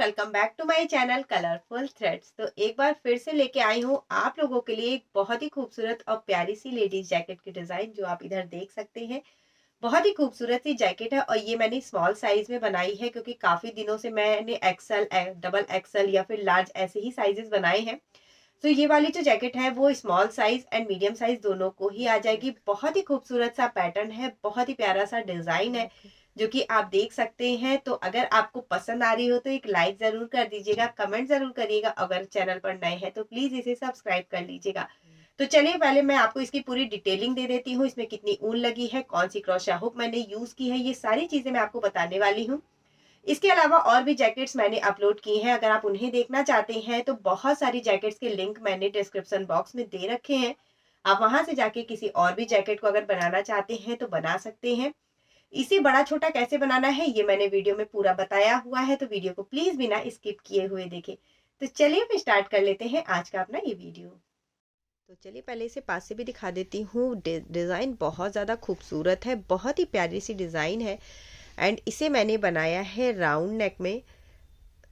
Welcome back to my channel colourful threads. तो एक बार फिर से लेके आई हूँ आप लोगों के लिए एक बहुत ही खूबसूरत और प्यारी सी लेडीज जैकेट की डिजाइन, जो आप इधर देख सकते हैं। बहुत ही खूबसूरत सी जैकेट है और ये मैंने स्मॉल साइज में बनाई है, क्योंकि काफी दिनों से मैंने एक्सल, डबल एक्सल या फिर लार्ज ऐसे ही साइजेस बनाए हैं। तो ये वाली जो जैकेट है वो small size and medium size दोनों को ही आ जाएगी। बहुत ही खूबसूरत सा पैटर्न है, बहुत ही प्यारा सा डिजाइन है, जो कि आप देख सकते हैं। तो अगर आपको पसंद आ रही हो तो एक लाइक जरूर कर दीजिएगा, कमेंट जरूर करिएगा। अगर चैनल पर नए हैं तो प्लीज इसे सब्सक्राइब कर लीजिएगा। तो चलिए पहले मैं आपको इसकी पूरी डिटेलिंग दे देती हूँ। इसमें कितनी ऊन लगी है, कौन सी क्रोशा हुक मैंने यूज की है, ये सारी चीजें मैं आपको बताने वाली हूँ। इसके अलावा और भी जैकेट्स मैंने अपलोड की हैं, अगर आप उन्हें देखना चाहते हैं तो बहुत सारी जैकेट्स के लिंक मैंने डिस्क्रिप्शन बॉक्स में दे रखे हैं। आप वहां से जाके किसी और भी जैकेट को अगर बनाना चाहते हैं तो बना सकते हैं। इसे बड़ा छोटा कैसे बनाना है ये मैंने वीडियो में पूरा बताया हुआ है, तो वीडियो को प्लीज बिना स्किप किए हुए देखें। तो चलिए फिर स्टार्ट कर लेते हैं आज का अपना ये वीडियो। तो चलिए पहले इसे पास से भी दिखा देती हूँ। डिज़ाइन बहुत ज़्यादा खूबसूरत है, बहुत ही प्यारी सी डिज़ाइन है एंड इसे मैंने बनाया है राउंड नेक में।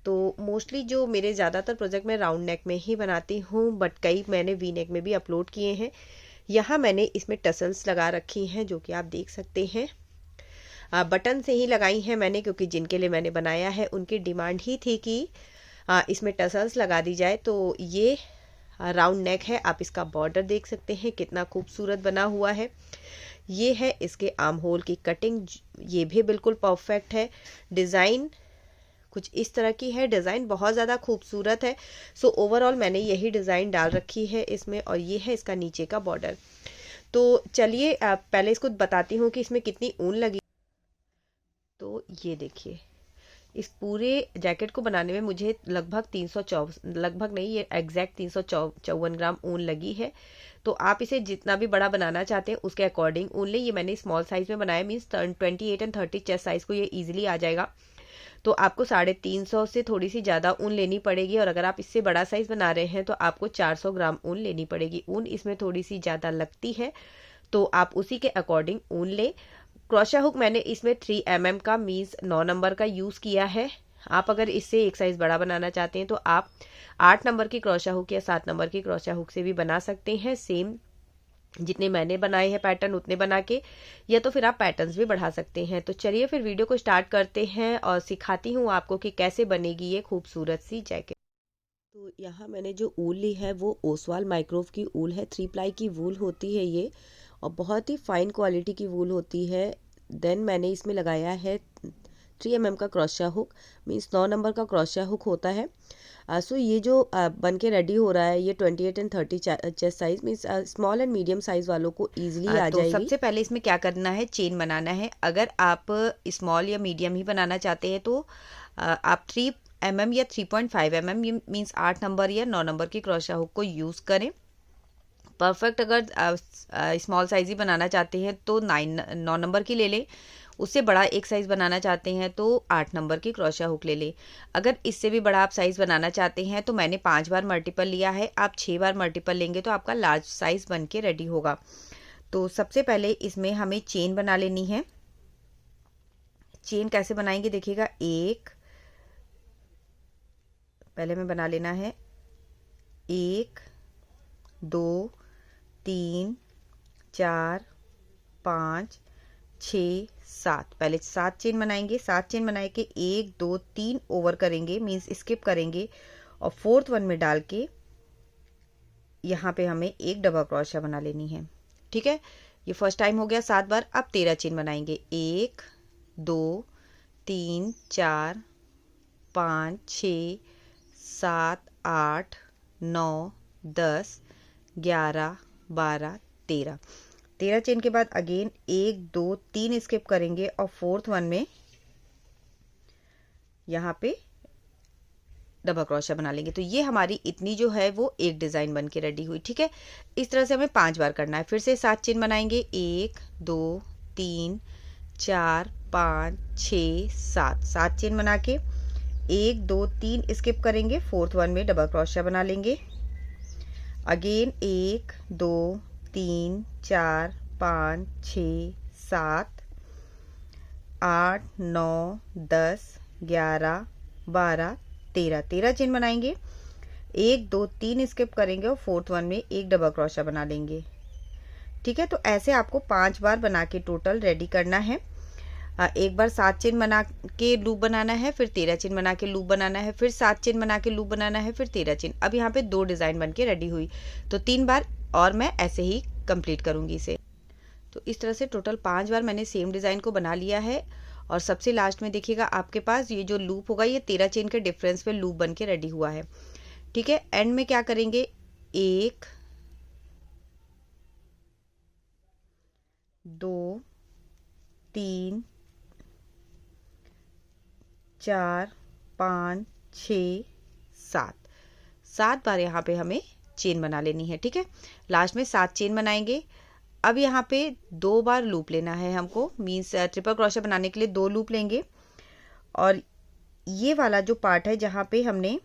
तो मोस्टली जो मेरे ज़्यादातर प्रोजेक्ट में राउंड नेक में ही बनाती हूँ, बट कई मैंने वी नेक में भी अपलोड किए हैं। यहाँ मैंने इसमें टसल्स लगा रखी हैं, जो कि आप देख सकते हैं। बटन से ही लगाई हैं मैंने, क्योंकि जिनके लिए मैंने बनाया है उनकी डिमांड ही थी कि इसमें टसल्स लगा दी जाए। तो ये राउंड नेक है। आप इसका बॉर्डर देख सकते हैं कितना खूबसूरत बना हुआ है। ये है इसके आर्म होल की कटिंग, ये भी बिल्कुल परफेक्ट है। डिज़ाइन कुछ इस तरह की है, डिज़ाइन बहुत ज़्यादा खूबसूरत है। सो ओवरऑल मैंने यही डिज़ाइन डाल रखी है इसमें, और ये है इसका नीचे का बॉर्डर। तो चलिए पहले इसको बताती हूँ कि इसमें कितनी ऊन लगी। तो ये देखिए, इस पूरे जैकेट को बनाने में मुझे लगभग 354, लगभग नहीं, ये एग्जैक्ट 354 ग्राम ऊन लगी है। तो आप इसे जितना भी बड़ा बनाना चाहते हैं उसके अकॉर्डिंग ऊन ले। ये मैंने स्मॉल साइज में बनाया, मीन्स 28 एंड 30 चेस्ट साइज को ये इजीली आ जाएगा। तो आपको 350 से थोड़ी सी ज़्यादा ऊन लेनी पड़ेगी, और अगर आप इससे बड़ा साइज बना रहे हैं तो आपको 400 ग्राम ऊन लेनी पड़ेगी। ऊन इसमें थोड़ी सी ज़्यादा लगती है, तो आप उसी के अकॉर्डिंग ऊन ले। क्रोशा हुक मैंने इसमें 3 mm का, मीन्स 9 नंबर का यूज़ किया है। आप अगर इससे एक साइज बड़ा बनाना चाहते हैं तो आप 8 नंबर की क्रोशा हुक या 7 नंबर की क्रोशा हुक से भी बना सकते हैं। सेम जितने मैंने बनाए हैं पैटर्न उतने बना के, या तो फिर आप पैटर्न्स भी बढ़ा सकते हैं। तो चलिए फिर वीडियो को स्टार्ट करते हैं और सिखाती हूँ आपको कि कैसे बनेगी ये खूबसूरत सी जैकेट। तो यहाँ मैंने जो ऊल ली है वो ओसवाल माइक्रोव की ऊल है। 3 प्लाई की वूल होती है ये, और बहुत ही फाइन क्वालिटी की वूल होती है। देन मैंने इसमें लगाया है 3 mm का क्रोशा हुक, मीन्स 9 नंबर का क्रोशा हुक होता है। सो ये जो बन के रेडी हो रहा है, ये 28 and 30 chest size, means small and medium size वालों को ईजिली आ जाएगी। सबसे पहले इसमें क्या करना है, चेन बनाना है। अगर आप स्मॉल या मीडियम ही बनाना चाहते हैं तो आप 3 mm या 3.5 mm, मीन्स 8 नंबर या 9 नंबर की क्रोशा हुक को यूज़ करें। परफेक्ट अगर स्मॉल साइज ही बनाना चाहते हैं तो 9 नंबर की ले लें। उससे बड़ा एक साइज़ बनाना चाहते हैं तो 8 नंबर की क्रोशा हुक ले लें। अगर इससे भी बड़ा आप साइज़ बनाना चाहते हैं तो मैंने 5 बार मल्टीपल लिया है, आप 6 बार मल्टीपल लेंगे तो आपका लार्ज साइज़ बन के रेडी होगा। तो सबसे पहले इसमें हमें चेन बना लेनी है। चेन कैसे बनाएंगे देखिएगा। पहले में बना लेना है 1 2 3 4 5 6 7। पहले 7 चेन बनाएंगे। 7 चेन बनाए के 1 2 3 ओवर करेंगे, मीन्स स्किप करेंगे, और 4th वन में डाल के यहाँ पे हमें एक डबल क्रोशा बना लेनी है। ठीक है, ये फर्स्ट टाइम हो गया 7 बार। अब 13 चेन बनाएंगे। 1 2 3 4 5 6 7 8 9 10 11 12 13। 13 चेन के बाद अगेन 1 2 3 स्किप करेंगे, और 4th वन में यहाँ पे डबल क्रोशा बना लेंगे। तो ये हमारी इतनी जो है वो एक डिज़ाइन बन के रेडी हुई। ठीक है, इस तरह से हमें 5 बार करना है। फिर से 7 चेन बनाएंगे। 1 2 3 4 5 6 7। 7 चेन बना के 1 2 3 स्किप करेंगे, 4th वन में डबल क्रोशा बना लेंगे। अगेन 1 2 3 4 5 6 7 8 9 10 11 12 13 चेन बनाएंगे, 1 2 3 स्किप करेंगे और फोर्थ वन में एक डबल क्रोशा बना लेंगे। ठीक है, तो ऐसे आपको 5 बार बना के टोटल रेडी करना है। एक बार 7 चेन बना के लूप बनाना है, फिर 13 चेन बना के लूप बनाना है, फिर 7 चेन बना के लूप बनाना है, फिर 13 चेन। अब यहाँ पे 2 डिज़ाइन बन के रेडी हुई, तो 3 बार और मैं ऐसे ही कंप्लीट करूँगी इसे। तो इस तरह से टोटल 5 बार मैंने सेम डिज़ाइन को बना लिया है। और सबसे लास्ट में देखिएगा आपके पास ये जो लूप होगा ये 13 चेन के डिफरेंस पे लूप बन के रेडी हुआ है। ठीक है, एंड में क्या करेंगे, 1 2 3 4 5 6 7 बार यहाँ पे हमें चेन बना लेनी है। ठीक है, लास्ट में 7 चेन बनाएंगे। अब यहाँ पे 2 बार लूप लेना है हमको, मीन्स ट्रिपल क्रोशा बनाने के लिए 2 लूप लेंगे। और ये वाला जो पार्ट है जहाँ पे हमने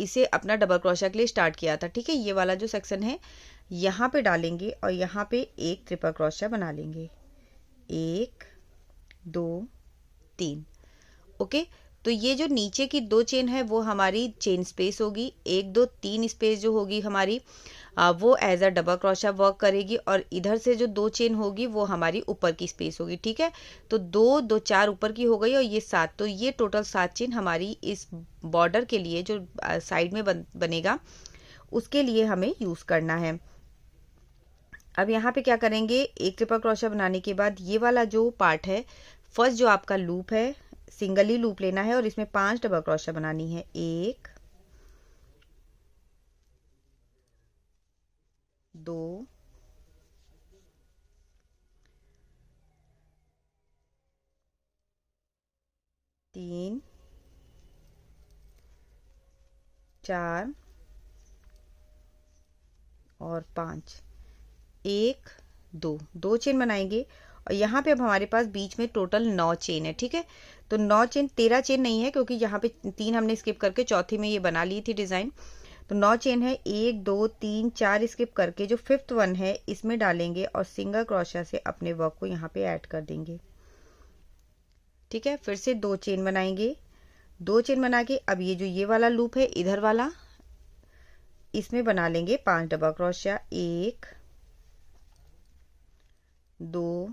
इसे अपना डबल क्रोशा के लिए स्टार्ट किया था, ठीक है, ये वाला जो सेक्शन है यहाँ पे डालेंगे और यहाँ पे एक ट्रिपल क्रोशा बना लेंगे, 1 2 3। ओके, तो ये जो नीचे की 2 चेन है वो हमारी चेन स्पेस होगी, 1 2 3 स्पेस जो होगी हमारी वो as a double crochet work करेगी। और इधर से जो 2 चेन होगी वो हमारी ऊपर की स्पेस होगी। ठीक है, तो 2 2 4 ऊपर की हो गई और ये 7, तो ये टोटल 7 चेन हमारी इस बॉर्डर के लिए जो साइड में बनेगा उसके लिए हमें यूज़ करना है। अब यहाँ पे क्या करेंगे, एक ट्रिपल क्रोशा बनाने के बाद ये वाला जो पार्ट है, फर्स्ट जो आपका लूप है सिंगल ही लूप लेना है और इसमें 5 डबल क्रोशा बनानी है, 1 2 3 4 और 5, 1 2 चेन बनाएंगे। और यहाँ पे अब हमारे पास बीच में टोटल 9 चेन है। ठीक है, तो 9 चेन, 13 चेन नहीं है क्योंकि यहाँ पे 3 हमने स्किप करके चौथी में ये बना ली थी डिज़ाइन। तो 9 चेन है, 1 2 3 4 स्किप करके जो फिफ्थ वन है इसमें डालेंगे और सिंगल क्रोशा से अपने वर्क को यहाँ पे ऐड कर देंगे। ठीक है, फिर से 2 चेन बनाएंगे, 2 चेन बना के अब ये जो ये वाला लूप है इधर वाला, इसमें बना लेंगे 5 डबल क्रोशा, 1 2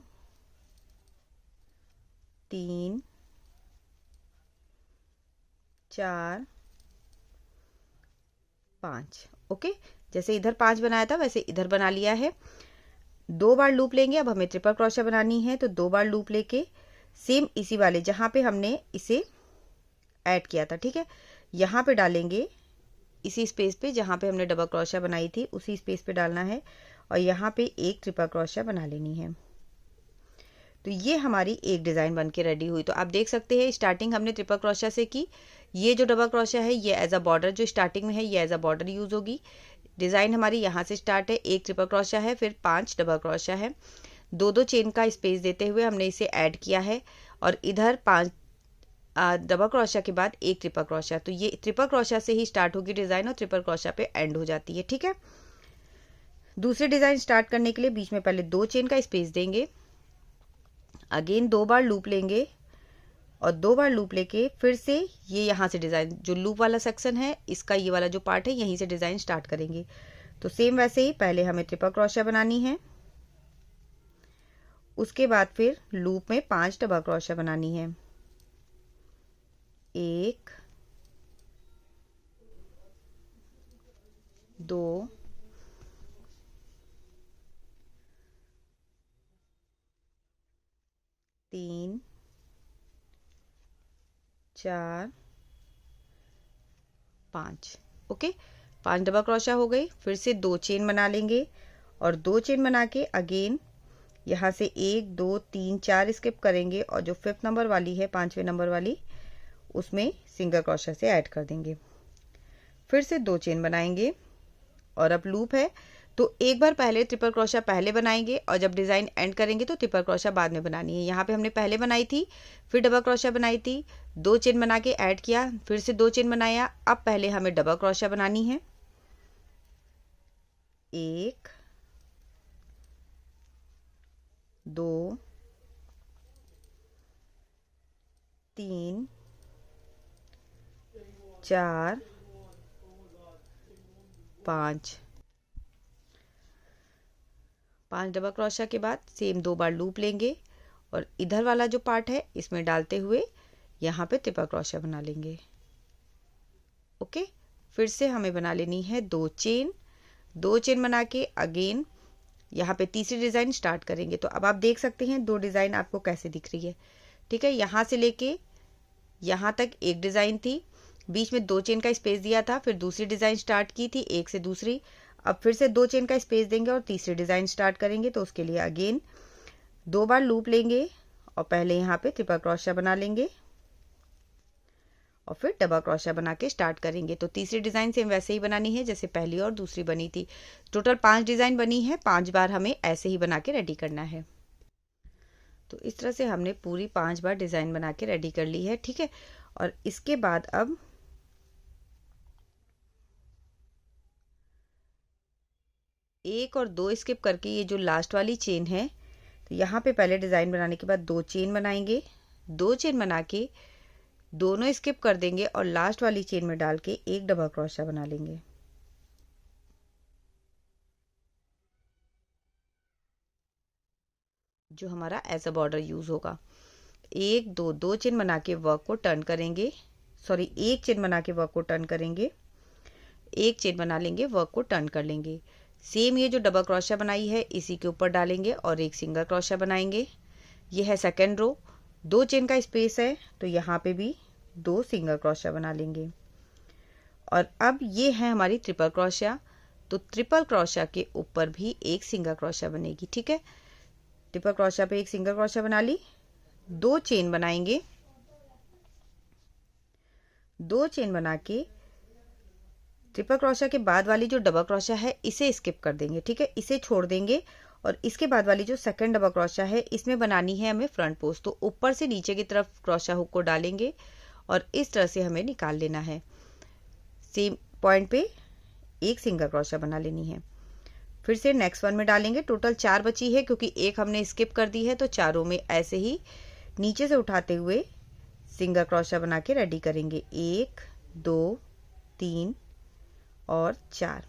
3 4 5। ओके, जैसे इधर 5 बनाया था वैसे इधर बना लिया है। 2 बार लूप लेंगे, अब हमें ट्रिपल क्रोशा बनानी है, तो 2 बार लूप लेके सेम इसी वाले जहाँ पे हमने इसे ऐड किया था, ठीक है, यहाँ पे डालेंगे, इसी स्पेस पे जहाँ पे हमने डबल क्रोशा बनाई थी उसी स्पेस पे डालना है और यहाँ पे एक ट्रिपल क्रोशा बना लेनी है। तो ये हमारी एक डिज़ाइन बन के रेडी हुई। तो आप देख सकते हैं स्टार्टिंग हमने ट्रिपल क्रोशा से की, ये जो डबल क्रोशा है ये एज अ बॉर्डर जो स्टार्टिंग में है ये एज अ बॉर्डर यूज़ होगी। डिज़ाइन हमारी यहाँ से स्टार्ट है, एक ट्रिपल क्रोशा है, फिर 5 डबल क्रोशा है, 2 चेन का स्पेस देते हुए हमने इसे ऐड किया है और इधर 5 डबल क्रोशा के बाद एक ट्रिपल क्रोशा। तो ये ट्रिपल क्रोशा से ही स्टार्ट होगी डिज़ाइन और ट्रिपल क्रोशा पे एंड हो जाती है। ठीक है, दूसरे डिज़ाइन स्टार्ट करने के लिए बीच में पहले 2 चेन का स्पेस देंगे, अगेन 2 बार लूप लेंगे और 2 बार लूप लेके फिर से ये यहाँ से डिज़ाइन जो लूप वाला सेक्शन है इसका ये वाला जो पार्ट है यहीं से डिज़ाइन स्टार्ट करेंगे। तो सेम वैसे ही पहले हमें ट्रिपल क्रोशा बनानी है, उसके बाद फिर लूप में 5 डबल क्रोशा बनानी है, 1 2 3 4 5। ओके, 5 डबल क्रोशा हो गई, फिर से 2 चेन बना लेंगे और 2 चेन बना के अगेन यहाँ से 1 2 3 4 स्किप करेंगे और जो 5th नंबर वाली है 5वें नंबर वाली उसमें सिंगल क्रोशा से ऐड कर देंगे, फिर से 2 चेन बनाएंगे और अब लूप है तो एक बार पहले ट्रिपल क्रोशा पहले बनाएंगे और जब डिज़ाइन एंड करेंगे तो ट्रिपल क्रोशा बाद में बनानी है। यहाँ पे हमने पहले बनाई थी, फिर डबल क्रोशा बनाई थी, 2 चेन बना के ऐड किया, फिर से 2 चेन बनाया, अब पहले हमें डबल क्रोशा बनानी है, 1 2 3 4 5 डबल क्रोशिया के बाद सेम 2 बार लूप लेंगे और इधर वाला जो पार्ट है इसमें डालते हुए यहाँ पे ट्रिपल क्रोशिया बना लेंगे। ओके, फिर से हमें बना लेनी है 2 चेन बना के अगेन यहाँ पे तीसरी डिज़ाइन स्टार्ट करेंगे। तो अब आप देख सकते हैं 2 डिज़ाइन आपको कैसे दिख रही है। ठीक है, यहाँ से लेके यहाँ तक एक डिज़ाइन थी, बीच में 2 चेन का स्पेस दिया था, फिर दूसरी डिज़ाइन स्टार्ट की थी एक से दूसरी। अब फिर से 2 चेन का स्पेस देंगे और तीसरी डिज़ाइन स्टार्ट करेंगे। तो उसके लिए अगेन 2 बार लूप लेंगे और पहले यहाँ पे ट्रिपल क्रोशिया बना लेंगे और फिर डबल क्रोशिया बना के स्टार्ट करेंगे। तो तीसरी डिज़ाइन सेम वैसे ही बनानी है जैसे पहली और दूसरी बनी थी। टोटल 5 डिज़ाइन बनी है, 5 बार हमें ऐसे ही बना के रेडी करना है। तो इस तरह से हमने पूरी 5 बार डिज़ाइन बना के रेडी कर ली है। ठीक है, और इसके बाद अब 1 और 2 स्किप करके ये जो लास्ट वाली चेन है, तो यहाँ पे पहले डिज़ाइन बनाने के बाद 2 चेन बनाएंगे, 2 चेन बना के दोनों स्किप कर देंगे और लास्ट वाली चेन में डाल के एक डबल क्रोशिया बना लेंगे। जो हमारा एज अ बॉर्डर यूज होगा। 1 2 चेन बना के वर्क को टर्न करेंगे, सॉरी 1 चेन बना के वर्क को टर्न करेंगे, 1 चेन बना लेंगे, वर्क को टर्न कर लेंगे। सेम ये जो डबल क्रोशिया बनाई है इसी के ऊपर डालेंगे और एक सिंगल क्रोशिया बनाएंगे। ये है सेकेंड रो, 2 चेन का स्पेस है तो यहाँ पे भी 2 सिंगल क्रोशिया बना लेंगे। और अब ये है हमारी ट्रिपल क्रोशिया, तो ट्रिपल क्रोशिया के ऊपर भी एक सिंगल क्रोशिया बनेगी। ठीक है, ट्रिपल क्रोशिया पे एक सिंगल क्रोशिया बना ली, 2 चेन बनाएंगे, 2 चेन बना के ट्रिपल क्रोशिया के बाद वाली जो डबल क्रोशिया है इसे स्किप कर देंगे। ठीक है, इसे छोड़ देंगे और इसके बाद वाली जो सेकंड डबल क्रोशिया है इसमें बनानी है हमें फ्रंट पोस्ट। तो ऊपर से नीचे की तरफ क्रोशिया हुक को डालेंगे और इस तरह से हमें निकाल लेना है। सेम पॉइंट पे एक सिंगल क्रोशिया बना लेनी है, फिर से नेक्स्ट वन में डालेंगे। टोटल 4 बची है क्योंकि एक हमने स्किप कर दी है, तो चारों में ऐसे ही नीचे से उठाते हुए सिंगल क्रोशिया बना के रेडी करेंगे। 1 2 3 और 4,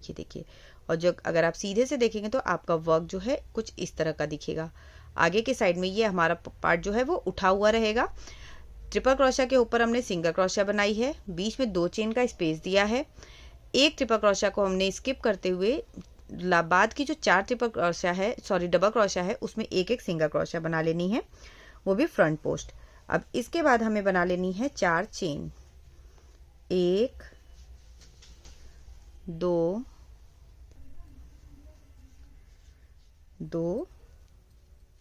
ये देखिए। और जो अगर आप सीधे से देखेंगे तो आपका वर्क जो है कुछ इस तरह का दिखेगा। आगे के साइड में ये हमारा पार्ट जो है वो उठा हुआ रहेगा। ट्रिपल क्रोशिया के ऊपर हमने सिंगल क्रोशिया बनाई है, बीच में 2 चेन का स्पेस दिया है, एक ट्रिपल क्रोशिया को हमने स्किप करते हुए बाद की जो 4 ट्रिपल क्रोशिया है, सॉरी डबल क्रोशिया है, उसमें एक एक सिंगल क्रोशिया बना लेनी है, वो भी फ्रंट पोस्ट। अब इसके बाद हमें बना लेनी है 4 चेन, 1 2 2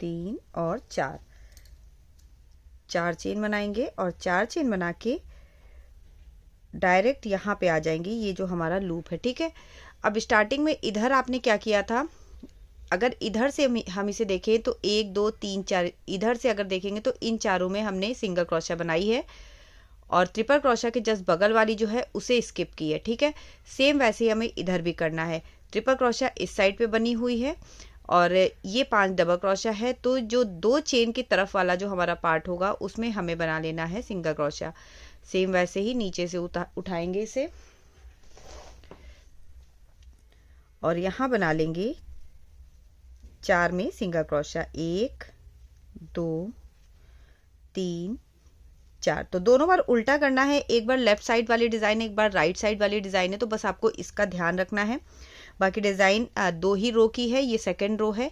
3 और 4 चेन बनाएंगे और 4 चेन बना के डायरेक्ट यहाँ पे आ जाएंगे, ये जो हमारा लूप है। ठीक है, अब स्टार्टिंग में इधर आपने क्या किया था, अगर इधर से हम इसे देखें तो 1 2 3 4, इधर से अगर देखेंगे तो इन चारों में हमने सिंगल क्रोशिया बनाई है और ट्रिपल क्रोशिया के जस्ट बगल वाली जो है उसे स्किप की है। ठीक है, सेम वैसे ही हमें इधर भी करना है। ट्रिपल क्रोशिया इस साइड पे बनी हुई है और ये 5 डबल क्रोशिया है, तो जो 2 चेन की तरफ वाला जो हमारा पार्ट होगा उसमें हमें बना लेना है सिंगल क्रोशिया। सेम वैसे ही नीचे से उठाएंगे इसे और यहाँ बना लेंगे 4 में सिंगल क्रोशिया, 1 2 3 4। तो दोनों बार उल्टा करना है, एक बार लेफ्ट साइड वाली डिज़ाइन, एक बार राइट साइड वाली डिज़ाइन है, तो बस आपको इसका ध्यान रखना है। बाकी डिज़ाइन 2 ही रो की है, ये सेकंड रो है।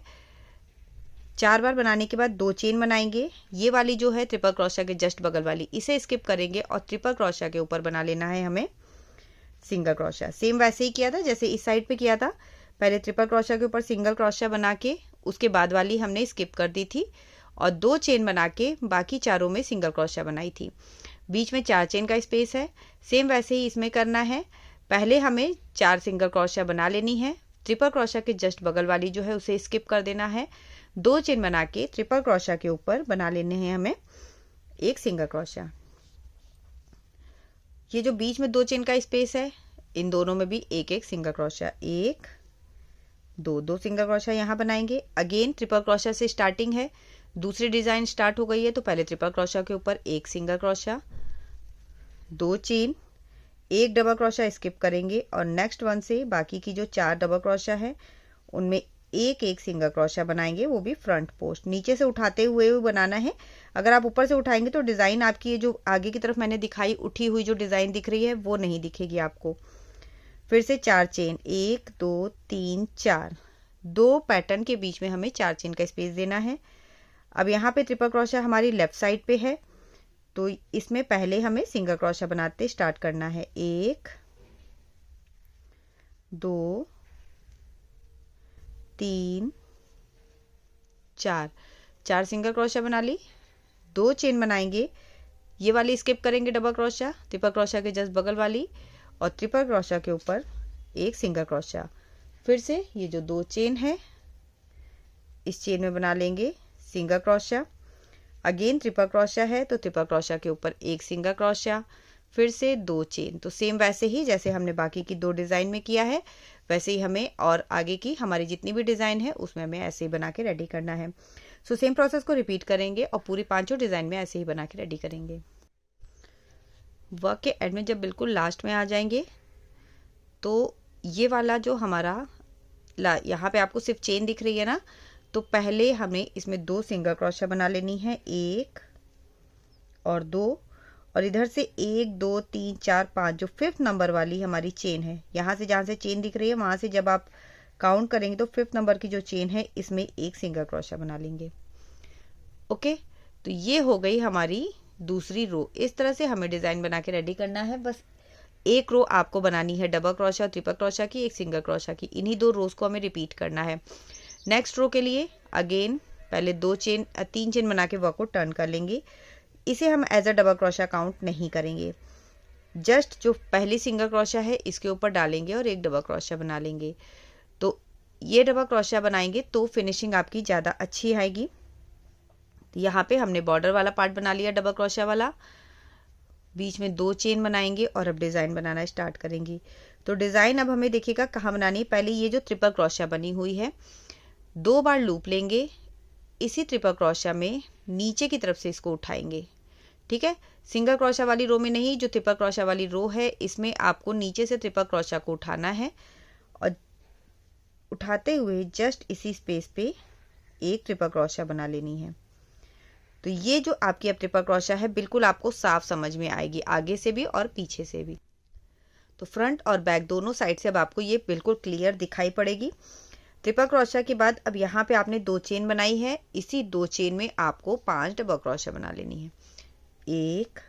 4 बार बनाने के बाद 2 चेन बनाएंगे, ये वाली जो है ट्रिपल क्रोशिया के जस्ट बगल वाली इसे स्किप करेंगे और ट्रिपल क्रोशिया के ऊपर बना लेना है हमें सिंगल क्रोशिया। सेम वैसे ही किया था जैसे इस साइड पे किया था, पहले ट्रिपल क्रोशिया के ऊपर सिंगल क्रोशिया बना के उसके बाद वाली हमने स्किप कर दी थी और 2 चेन बना के बाकी चारों में सिंगल क्रोशिया बनाई थी। बीच में 4 चेन का स्पेस है, सेम वैसे ही इसमें करना है। पहले हमें 4 सिंगल क्रोशिया बना लेनी है, ट्रिपल क्रोशिया के जस्ट बगल वाली जो है उसे स्किप कर देना है, 2 चेन बना के ट्रिपल क्रोशिया के ऊपर बना लेने हैं हमें एक सिंगल क्रोशिया। ये जो बीच में 2 चेन का स्पेस है इन दोनों में भी एक एक सिंगल क्रोशिया, 1 2 सिंगल क्रोशिया यहाँ बनाएंगे। अगेन ट्रिपल क्रोशिया से स्टार्टिंग है, दूसरी डिज़ाइन स्टार्ट हो गई है, तो पहले ट्रिपल क्रोशिया के ऊपर एक सिंगल क्रोशिया, 2 चेन, एक डबल क्रोशा स्किप करेंगे और नेक्स्ट वन से बाकी की जो 4 डबल क्रोशा है उनमें एक एक सिंगल क्रोशा बनाएंगे, वो भी फ्रंट पोस्ट नीचे से उठाते हुए बनाना है। अगर आप ऊपर से उठाएंगे तो डिज़ाइन आपकी ये जो आगे की तरफ मैंने दिखाई उठी हुई जो डिज़ाइन दिख रही है वो नहीं दिखेगी आपको। फिर से 4 चेन, 1 2 3 4, 2 पैटर्न के बीच में हमें 4 चेन का स्पेस देना है। अब यहाँ पे ट्रिपल क्रोशा हमारी लेफ्ट साइड पे है तो इसमें पहले हमें सिंगल क्रोशा बनाते स्टार्ट करना है। 1 2 3 4, 4 सिंगल क्रोशा बना ली, 2 चेन बनाएंगे, ये वाली स्किप करेंगे डबल क्रोशा, ट्रिपल क्रोशा के जस्ट बगल वाली और ट्रिपल क्रोशा के ऊपर एक सिंगल क्रोशा। फिर से ये जो 2 चेन है इस चेन में बना लेंगे single crochet, again triple crochet है तो ट्रिपल क्रोशा के ऊपर एक सिंगल क्रोशा, फिर से 2 चेन। तो सेम वैसे ही जैसे हमने बाकी की 2 डिज़ाइन में किया है वैसे ही हमें और आगे की हमारी जितनी भी डिज़ाइन है उसमें हमें ऐसे ही बना के रेडी करना है। सो सेम प्रोसेस को रिपीट करेंगे और पूरी 5 डिज़ाइन में ऐसे ही बना के रेडी करेंगे। वर्क के एंड में जब बिल्कुल लास्ट में आ जाएंगे तो ये वाला जो हमारा यहाँ पे आपको सिर्फ चेन दिख रही है ना, तो पहले हमें इसमें 2 सिंगल क्रोशा बना लेनी है, 1 और 2, और इधर से 1 2 3 4 5 जो 5th नंबर वाली हमारी चेन है, यहाँ से जहाँ से चेन दिख रही है वहाँ से जब आप काउंट करेंगे तो 5th नंबर की जो चेन है इसमें एक सिंगल क्रोशा बना लेंगे। ओके, तो ये हो गई हमारी दूसरी रो। इस तरह से हमें डिज़ाइन बना के रेडी करना है। बस एक रो आपको बनानी है डबल क्रोशा और ट्रिपल क्रोशा की, एक सिंगल क्रोशा की, इन्हीं 2 रोज को हमें रिपीट करना है। नेक्स्ट रो के लिए अगेन पहले 3 चेन बना के वर्क को टर्न कर लेंगे। इसे हम as a double crochet count नहीं करेंगे, जस्ट जो पहली सिंगल क्रोशा है इसके ऊपर डालेंगे और एक डबल क्रोशा बना लेंगे। तो ये डबल क्रोशा बनाएंगे तो फिनिशिंग आपकी ज़्यादा अच्छी आएगी। यहाँ पे हमने बॉर्डर वाला पार्ट बना लिया डबल क्रोशा वाला, बीच में 2 चेन बनाएंगे और अब डिज़ाइन बनाना स्टार्ट करेंगे। तो डिज़ाइन अब हमें देखिएगा कहाँ बनानी है। पहले ये जो ट्रिपल क्रोशा बनी हुई है 2 बार लूप लेंगे, इसी ट्रिपल क्रोशा में नीचे की तरफ से इसको उठाएंगे। ठीक है, सिंगल क्रोशा वाली रो में नहीं, जो ट्रिपल क्रोशा वाली रो है इसमें आपको नीचे से ट्रिपल क्रोशा को उठाना है और उठाते हुए जस्ट इसी स्पेस पे एक ट्रिपल क्रोशा बना लेनी है। तो ये जो आपकी अब ट्रिपल क्रोशा है बिल्कुल आपको साफ समझ में आएगी, आगे से भी और पीछे से भी। तो फ्रंट और बैक दोनों साइड से अब आपको ये बिल्कुल क्लियर दिखाई पड़ेगी। ट्रिपल क्रोशा के बाद अब यहाँ पे आपने 2 चेन बनाई है, इसी 2 चेन में आपको 5 डबल क्रोशा बना लेनी है। 1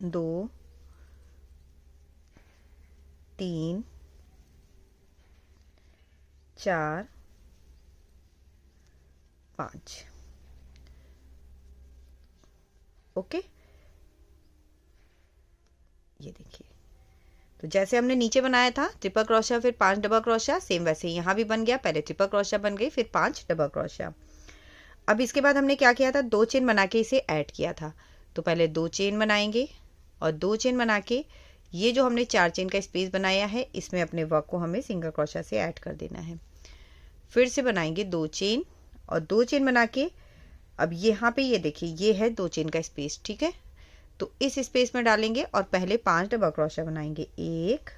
2 3 4 5। ओके, ये देखिए, तो जैसे हमने नीचे बनाया था ट्रिपल क्रोशा फिर 5 डबल क्रोशा, सेम वैसे ही यहाँ भी बन गया। पहले ट्रिपल क्रोशा बन गई फिर 5 डबल क्रोशा। अब इसके बाद हमने क्या किया था, 2 चेन बना के इसे ऐड किया था। तो पहले 2 चेन बनाएंगे और 2 चेन बना के ये जो हमने 4 चेन का स्पेस बनाया है इसमें अपने वर्क को हमें सिंगल क्रोशा से ऐड कर देना है। फिर से बनाएंगे 2 चेन और 2 चेन बना के अब यहाँ पे ये देखिए ये है 2 चेन का स्पेस। ठीक है, तो इस स्पेस में डालेंगे और पहले 5 डबल क्रोशा बनाएंगे। 1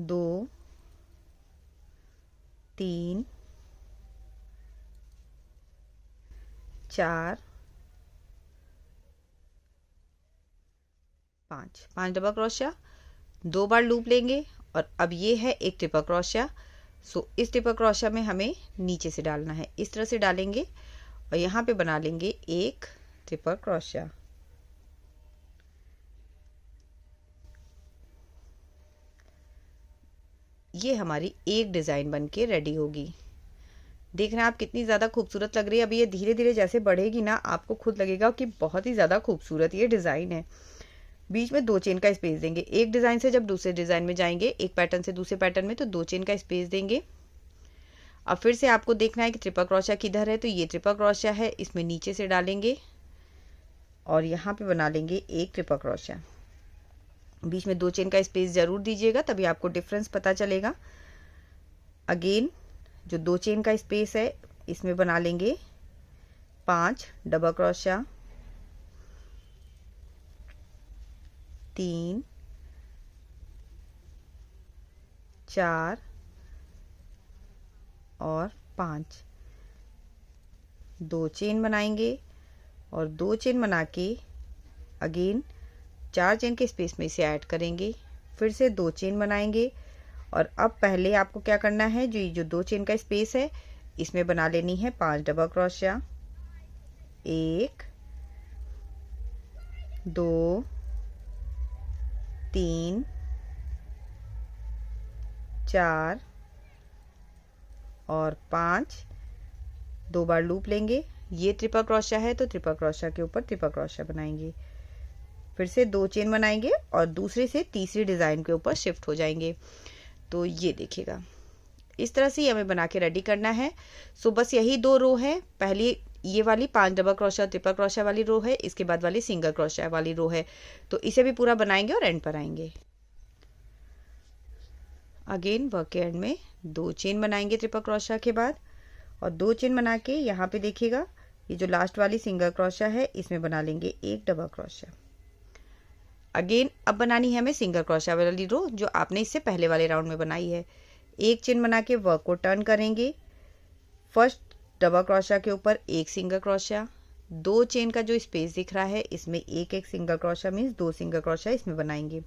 2 3 4 5 डबल क्रोशा, 2 बार लूप लेंगे और अब ये है एक ट्रिपल क्रोशा। सो इस ट्रिपल क्रोशा में हमें नीचे से डालना है, इस तरह से डालेंगे और यहाँ पे बना लेंगे एक ट्रिपल क्रोशा। ये हमारी एक डिज़ाइन बनके रेडी होगी। देख रहे हैं आप कितनी ज़्यादा खूबसूरत लग रही है। अभी ये धीरे धीरे जैसे बढ़ेगी ना आपको खुद लगेगा कि बहुत ही ज़्यादा खूबसूरत ये डिज़ाइन है। बीच में 2 चेन का स्पेस देंगे, एक डिज़ाइन से जब दूसरे डिज़ाइन में जाएंगे, एक पैटर्न से दूसरे पैटर्न में, तो 2 चेन का स्पेस देंगे। अब फिर से आपको देखना है कि ट्रिपल क्रोशा किधर है, तो ये ट्रिपल क्रोशा है, इसमें नीचे से डालेंगे और यहाँ पे बना लेंगे एक ट्रिपल क्रोशा। बीच में 2 चेन का स्पेस ज़रूर दीजिएगा तभी आपको डिफरेंस पता चलेगा। अगेन जो 2 चेन का स्पेस है इसमें बना लेंगे 5 डबल क्रोशा 3 4 और 5, 2 चेन बनाएंगे और 2 चेन बना के अगेन 4 चेन के स्पेस में इसे ऐड करेंगे, फिर से 2 चेन बनाएंगे और अब पहले आपको क्या करना है, जो 2 चेन का स्पेस है इसमें बना लेनी है 5 डबल क्रोशिया। 1 2 3 4 और 5, 2 बार लूप लेंगे। ये ट्रिपल क्रोशिया है तो ट्रिपल क्रोशिया के ऊपर ट्रिपल क्रोशिया बनाएंगे, फिर से 2 चेन बनाएंगे और दूसरे से तीसरी डिज़ाइन के ऊपर शिफ्ट हो जाएंगे। तो ये देखिएगा इस तरह से हमें बना के रेडी करना है। सो बस यही 2 रो है, पहली ये वाली 5 डबल क्रोशिया ट्रिपल क्रोशिया वाली रो है, इसके बाद वाली सिंगल क्रोशिया वाली रो है। तो इसे भी पूरा बनाएंगे और एंड पर आएंगे। अगेन वर्क के एंड में 2 चेन बनाएंगे ट्रिपल क्रोशिया के बाद और 2 चेन बना के यहाँ पे देखिएगा ये जो लास्ट वाली सिंगल क्रोशिया है इसमें बना लेंगे 1 डबल क्रोशिया। अगेन अब बनानी है हमें सिंगल क्रोशिया वाली रो जो आपने इससे पहले वाले राउंड में बनाई है। 1 चेन बना के वर्क को टर्न करेंगे, फर्स्ट डबल क्रोशिया के ऊपर 1 सिंगल क्रोशिया, 2 चेन का जो स्पेस दिख रहा है इसमें 1 single crochet means 2 single crochet इसमें बनाएंगे।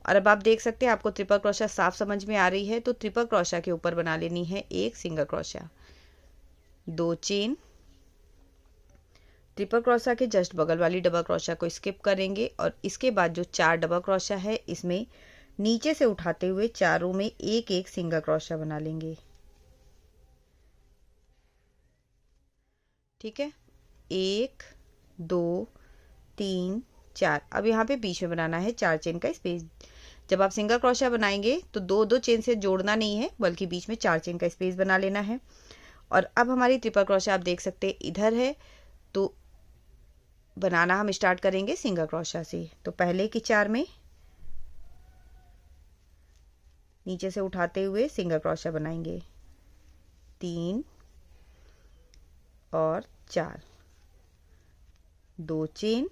और अब आप देख सकते हैं आपको ट्रिपल क्रोशिया साफ समझ में आ रही है, तो ट्रिपल क्रोशिया के ऊपर बना लेनी है 1 single crochet, 2 chain, triple crochet के जस्ट बगल वाली डबल क्रोशिया को स्किप करेंगे और इसके बाद जो 4 डबल क्रोशिया है इसमें नीचे से उठाते हुए चारों में 1 सिंगल क्रोशिया बना लेंगे। ठीक है, 1 2 3 4। अब यहाँ पे बीच में बनाना है 4 चेन का स्पेस। जब आप सिंगल क्रोशिया बनाएंगे तो 2 चेन से जोड़ना नहीं है बल्कि बीच में 4 चेन का स्पेस बना लेना है। और अब हमारी ट्रिपल क्रोशिया आप देख सकते हैं इधर है, तो बनाना हम स्टार्ट करेंगे सिंगल क्रोशिया से। तो पहले की 4 में नीचे से उठाते हुए सिंगल क्रोशिया बनाएंगे, 3 और 4, 2 चेन,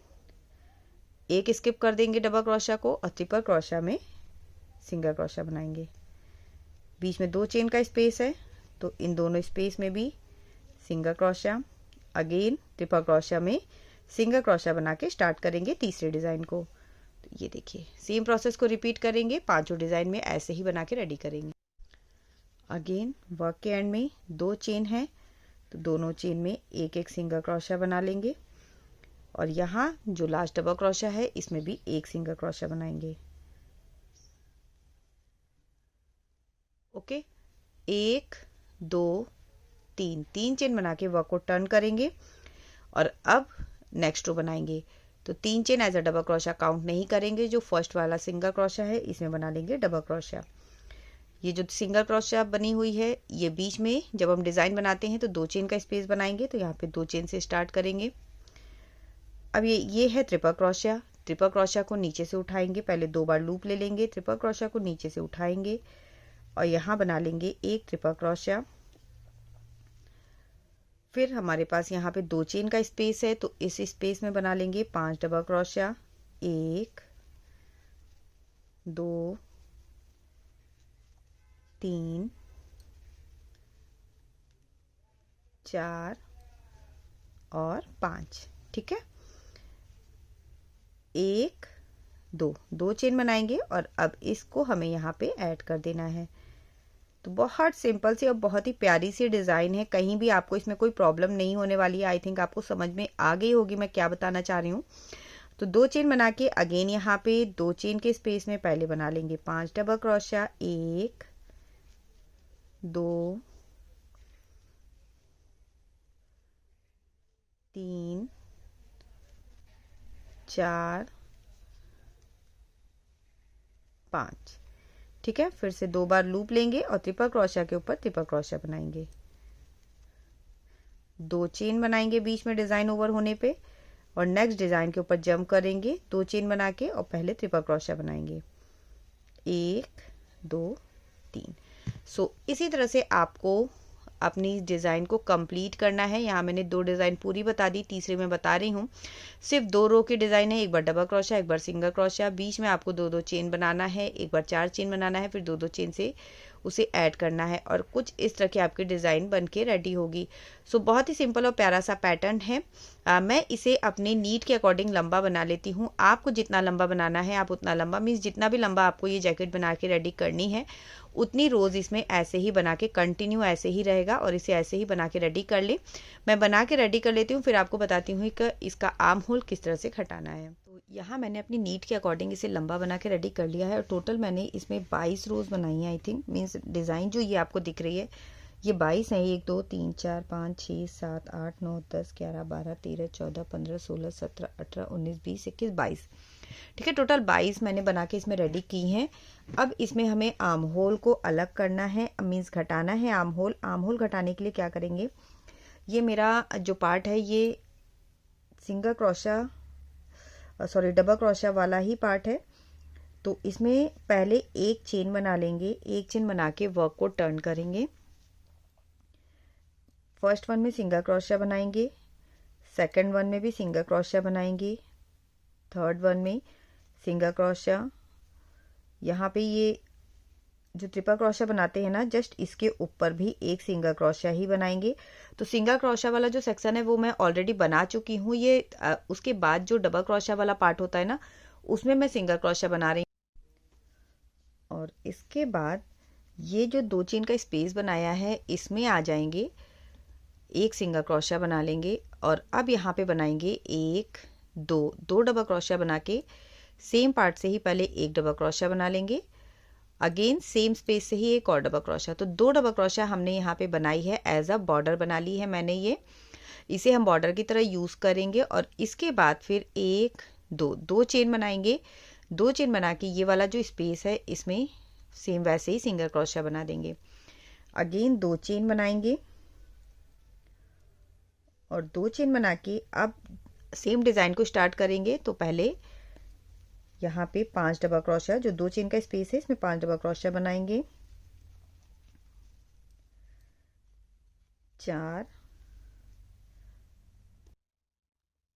1 स्किप कर देंगे डबल क्रोशिया को और ट्रिपल क्रोशिया में सिंगल क्रोशिया बनाएंगे। बीच में 2 चेन का स्पेस है तो इन दोनों स्पेस में भी single crochet, again triple crochet में सिंगल क्रोशिया बना के स्टार्ट करेंगे तीसरे डिज़ाइन को। तो ये देखिए सेम प्रोसेस को रिपीट करेंगे, 5 डिज़ाइन में ऐसे ही बना के रेडी करेंगे। अगेन वर्क के एंड में 2 चेन है तो दोनों चेन में 1 सिंगल क्रोशिया बना लेंगे और यहाँ जो लास्ट डबल क्रोशिया है इसमें भी 1 सिंगल क्रोशिया बनाएंगे। ओके, 1 2 3, 3 चेन बना के वर्क को टर्न करेंगे और अब नेक्स्ट रो बनाएंगे। तो 3 chain as a double crochet count नहीं करेंगे, जो फर्स्ट वाला सिंगल क्रोशिया है इसमें बना लेंगे डबल क्रोशिया। ये जो सिंगल क्रोशिया बनी हुई है ये बीच में जब हम डिज़ाइन बनाते हैं तो 2 चेन का स्पेस बनाएंगे, तो यहाँ पे 2 चेन से स्टार्ट करेंगे। अब ये है ट्रिपल क्रोशिया। ट्रिपल क्रोशिया को नीचे से उठाएंगे, पहले 2 बार लूप ले लेंगे, ट्रिपल क्रोशिया को नीचे से उठाएंगे और यहाँ बना लेंगे 1 ट्रिपल क्रोशिया। फिर हमारे पास यहाँ पे 2 चेन का स्पेस है तो इस स्पेस में बना लेंगे 5 डबल क्रोशिया, 1 2 3 4 और 5। ठीक है, 1 2 चेन बनाएंगे और अब इसको हमें यहाँ पे ऐड कर देना है। तो बहुत सिंपल सी और बहुत ही प्यारी सी डिज़ाइन है, कहीं भी आपको इसमें कोई प्रॉब्लम नहीं होने वाली है। आई थिंक आपको समझ में आ गई होगी मैं क्या बताना चाह रही हूँ। तो 2 चेन बना के अगेन यहाँ पे 2 चेन के स्पेस में पहले बना लेंगे 5 डबल क्रोशिया, 1 2 3 4 5। ठीक है, फिर से 2 बार लूप लेंगे और ट्रिपल क्रोशिया के ऊपर ट्रिपल क्रोशिया बनाएंगे, 2 चेन बनाएंगे बीच में डिज़ाइन ओवर होने पे और नेक्स्ट डिज़ाइन के ऊपर जंप करेंगे 2 चेन बना के और पहले ट्रिपल क्रोशिया बनाएंगे, 1 2 3। सो इसी तरह से आपको अपनी डिज़ाइन को कंप्लीट करना है। यहाँ मैंने 2 डिज़ाइन पूरी बता दी, तीसरे में बता रही हूँ। सिर्फ 2 रो की डिज़ाइन है, एक बार डबल क्रोशिया, एक बार सिंगल क्रोशिया, बीच में आपको 2-2 चेन बनाना है, एक बार 4 चेन बनाना है, फिर 2-2 चेन से उसे ऐड करना है और कुछ इस तरह की आपकी डिज़ाइन बन के रेडी होगी। सो बहुत ही सिंपल और प्यारा सा पैटर्न है। मैं इसे अपने नीड के अकॉर्डिंग लंबा बना लेती हूँ। आपको जितना लंबा बनाना है आप उतना लंबा, मीन्स जितना भी लंबा आपको ये जैकेट बना के रेडी करनी है उतनी रोज़ इसमें ऐसे ही बना के कंटिन्यू ऐसे ही रहेगा और इसे ऐसे ही बना के रेडी कर ले। मैं बना के रेडी कर लेती हूँ, फिर आपको बताती हूँ कि इसका आर्म होल किस तरह से घटाना है। तो यहाँ मैंने अपनी नीड के अकॉर्डिंग इसे लंबा बना के रेडी कर लिया है और टोटल मैंने इसमें 22 रोज़ बनाई है। आई थिंक मीन्स डिज़ाइन जो ये आपको दिख रही है ये 22 हैं। 1 2 3 4 5 6 7 8 9 10 11 12 13 14 15 16 17 18 19 20 21 22, ठीक है। टोटल 22 मैंने बना के इसमें रेडी की हैं। अब इसमें हमें आर्म होल को अलग करना है, मीन्स घटाना है आर्म होल। आर्म होल घटाने के लिए क्या करेंगे, ये मेरा जो पार्ट है ये सिंगल क्रोशिया डबल क्रोशिया वाला ही पार्ट है। तो इसमें पहले एक चेन बना लेंगे, एक चेन बना के वर्क को टर्न करेंगे। फर्स्ट वन में सिंगल क्रोशिया बनाएंगे, सेकंड वन में भी सिंगल क्रोशिया बनाएंगे, थर्ड वन में सिंगल क्रोशिया। यहाँ पे ये जो ट्रिपल क्रोशिया बनाते हैं ना, जस्ट इसके ऊपर भी एक सिंगल क्रोशिया ही बनाएंगे। तो सिंगल क्रोशिया वाला जो सेक्शन है वो मैं ऑलरेडी बना चुकी हूँ। ये उसके बाद जो डबल क्रोशिया वाला पार्ट होता है ना, उसमें मैं सिंगल क्रोशिया बना रही हूँ। और इसके बाद ये जो 2 चेन का स्पेस बनाया है इसमें आ जाएंगे, एक सिंगल क्रोशिया बना लेंगे और अब यहाँ पे बनाएंगे 1 2 डबल क्रोशिया बना के सेम पार्ट से ही पहले एक डबल क्रोशिया बना लेंगे, अगेन सेम स्पेस से ही एक और डबल क्रोशिया। तो 2 डबल क्रोशिया हमने यहाँ पे बनाई है, एज अ बॉर्डर बना ली है मैंने। ये इसे हम बॉर्डर की तरह यूज़ करेंगे और इसके बाद फिर 1 2 चेन बनाएंगे। 2 चेन बना के ये वाला जो स्पेस है इसमें सेम वैसे ही सिंगल क्रोशिया बना देंगे। अगेन 2 चेन बनाएंगे और 2 चेन बना के अब सेम डिज़ाइन को स्टार्ट करेंगे। तो पहले यहाँ पे 5 डबल क्रोशिया, जो 2 चेन का स्पेस है इसमें 5 डबल क्रोशिया बनाएंगे, 4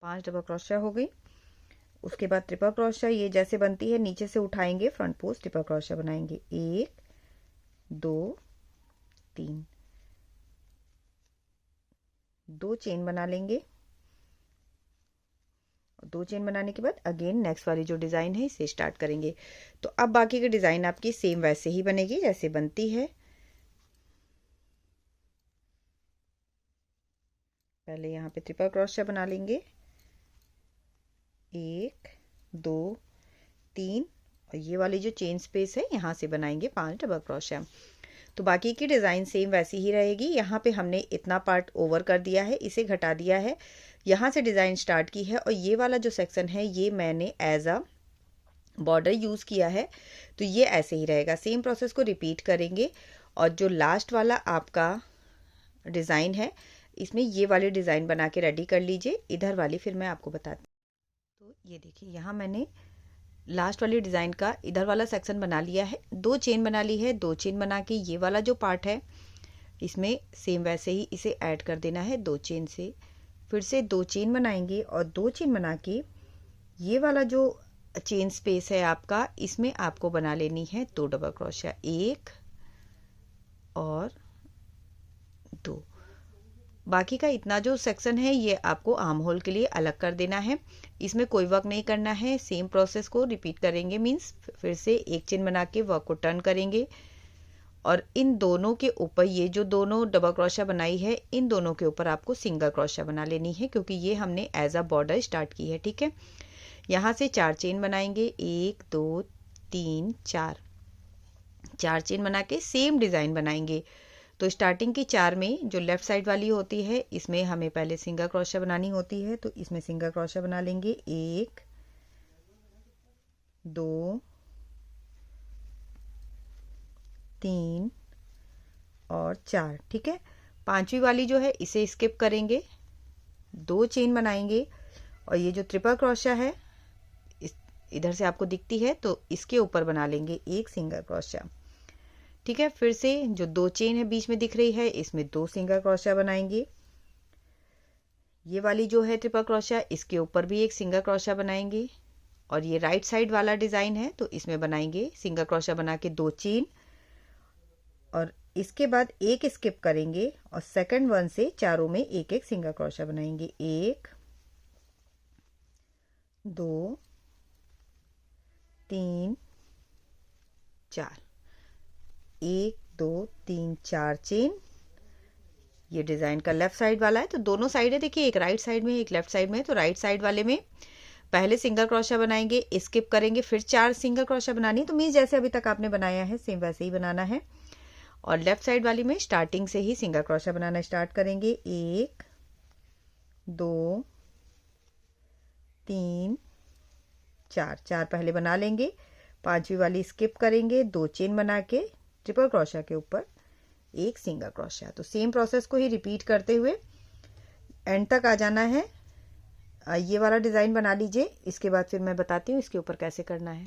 5 डबल क्रोशिया हो गई। उसके बाद ट्रिपल क्रोशिया ये जैसे बनती है नीचे से उठाएंगे, फ्रंट पोस्ट ट्रिपल क्रोशिया बनाएंगे, 1 2 3, 2 चेन बना लेंगे। 2 चेन बनाने के बाद अगेन नेक्स्ट वाली जो डिज़ाइन है इसे स्टार्ट करेंगे। तो अब बाकी की डिज़ाइन आपकी सेम वैसे ही बनेगी जैसे बनती है। पहले यहाँ पे ट्रिपल क्रोशिया बना लेंगे, 1 2 3 और ये वाली जो चेन स्पेस है यहाँ से बनाएंगे 5 डबल क्रोशिया। तो बाकी की डिज़ाइन सेम वैसी ही रहेगी। यहाँ पे हमने इतना पार्ट ओवर कर दिया है, इसे घटा दिया है, यहाँ से डिज़ाइन स्टार्ट की है और ये वाला जो सेक्शन है ये मैंने एज अ बॉर्डर यूज़ किया है। तो ये ऐसे ही रहेगा, सेम प्रोसेस को रिपीट करेंगे। और जो लास्ट वाला आपका डिज़ाइन है इसमें ये वाली डिज़ाइन बना के रेडी कर लीजिए। इधर वाली फिर मैं आपको बताती हूँ। तो ये देखिए यहाँ मैंने लास्ट वाली डिज़ाइन का इधर वाला सेक्शन बना लिया है, 2 चेन बना ली है। 2 चेन बना के ये वाला जो पार्ट है इसमें सेम वैसे ही इसे ऐड कर देना है 2 चेन से। फिर से 2 चेन बनाएंगे और 2 चेन बना के ये वाला जो चेन स्पेस है आपका इसमें आपको बना लेनी है 2 डबल क्रोशिया, 1 और 2। बाकी का इतना जो सेक्शन है ये आपको आर्म होल के लिए अलग कर देना है, इसमें कोई वर्क नहीं करना है। सेम प्रोसेस को रिपीट करेंगे, मीन्स फिर से एक चेन बना के वर्क को टर्न करेंगे और इन दोनों के ऊपर ये जो दोनों डबल क्रोशिया बनाई है इन दोनों के ऊपर आपको सिंगल क्रोशिया बना लेनी है, क्योंकि ये हमने एज अ बॉर्डर स्टार्ट की है, ठीक है। यहाँ से 4 चेन बनाएंगे, 1 2 3 4 चेन बना के सेम डिज़ाइन बनाएंगे। तो स्टार्टिंग की 4 में जो लेफ्ट साइड वाली होती है इसमें हमें पहले सिंगल क्रोशिया बनानी होती है। तो इसमें सिंगल क्रोशिया बना लेंगे, 1 2 3 और 4, ठीक है। 5वीं वाली जो है इसे स्किप करेंगे, 2 चेन बनाएंगे और ये जो ट्रिपल क्रोशिया है इधर से आपको दिखती है तो इसके ऊपर बना लेंगे एक सिंगल क्रोशिया, ठीक है, फिर से जो 2 चेन है बीच में दिख रही है, इसमें 2 सिंगल क्रोशिया बनाएंगे। ये वाली जो है ट्रिपल क्रोशिया, इसके ऊपर भी एक सिंगल क्रोशिया बनाएंगे। और ये राइट साइड वाला डिजाइन है तो इसमें बनाएंगे सिंगल क्रोशिया बना के 2 चेन, और इसके बाद एक स्किप करेंगे और सेकंड वन से चारों में एक एक सिंगल क्रोशिया बनाएंगे। 1 2 3 4, 1 2 3 4 चेन। ये डिजाइन का लेफ्ट साइड वाला है, तो दोनों साइड है, देखिए एक राइट साइड में एक लेफ्ट साइड में। तो राइट साइड वाले में पहले सिंगल क्रोशिया बनाएंगे, स्किप करेंगे, फिर 4 सिंगल क्रोशिया बनानी है। तो मीन्स जैसे अभी तक आपने बनाया है सेम वैसे ही बनाना है। और लेफ्ट साइड वाली में स्टार्टिंग से ही सिंगल क्रोशिया बनाना स्टार्ट करेंगे। 1 2 3 4 पहले बना लेंगे, 5वीं वाली स्किप करेंगे, 2 चेन बना के ट्रिपल क्रोशिया के ऊपर एक सिंगल क्रोशिया। तो सेम प्रोसेस को ही रिपीट करते हुए एंड तक आ जाना है। ये वाला डिजाइन बना लीजिए, इसके बाद फिर मैं बताती हूँ इसके ऊपर कैसे करना है।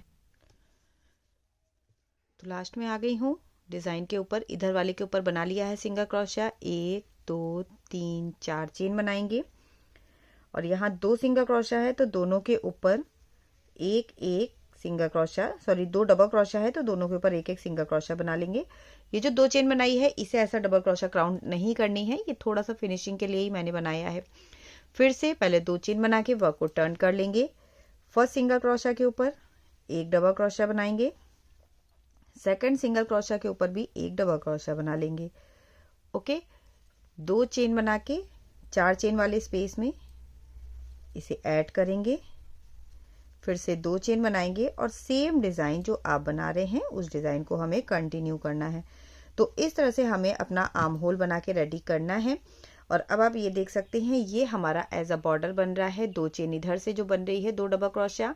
तो लास्ट में आ गई हूँ डिजाइन के ऊपर, इधर वाले के ऊपर बना लिया है सिंगल क्रोशिया। 1 2 3 4 चेन बनाएंगे, और यहाँ 2 सिंगल क्रोशिया है तो दोनों के ऊपर एक एक single crochet, sorry 2 double crochet है तो दोनों के ऊपर एक एक सिंगल क्रोशिया बना लेंगे। ये जो 2 चेन बनाई है इसे ऐसा डबल क्रोशिया काउंट नहीं करनी है, ये थोड़ा सा फिनिशिंग के लिए ही मैंने बनाया है। फिर से पहले 2 चेन बना के वर्क को टर्न कर लेंगे। फर्स्ट सिंगल क्रोशिया के ऊपर एक डबल क्रोशिया बनाएंगे, सेकंड सिंगल क्रोशिया के ऊपर भी एक डबल क्रोशिया बना लेंगे। ओके, 2 चेन बना के 4 चेन वाले स्पेस में इसे ऐड करेंगे, फिर से 2 चेन बनाएंगे और सेम डिजाइन जो आप बना रहे हैं उस डिजाइन को हमें कंटिन्यू करना है। तो इस तरह से हमें अपना आर्म होल बना के रेडी करना है। और अब आप ये देख सकते हैं ये हमारा एज अ बॉर्डर बन रहा है। 2 चेन इधर से जो बन रही है 2 डबल क्रोशिया,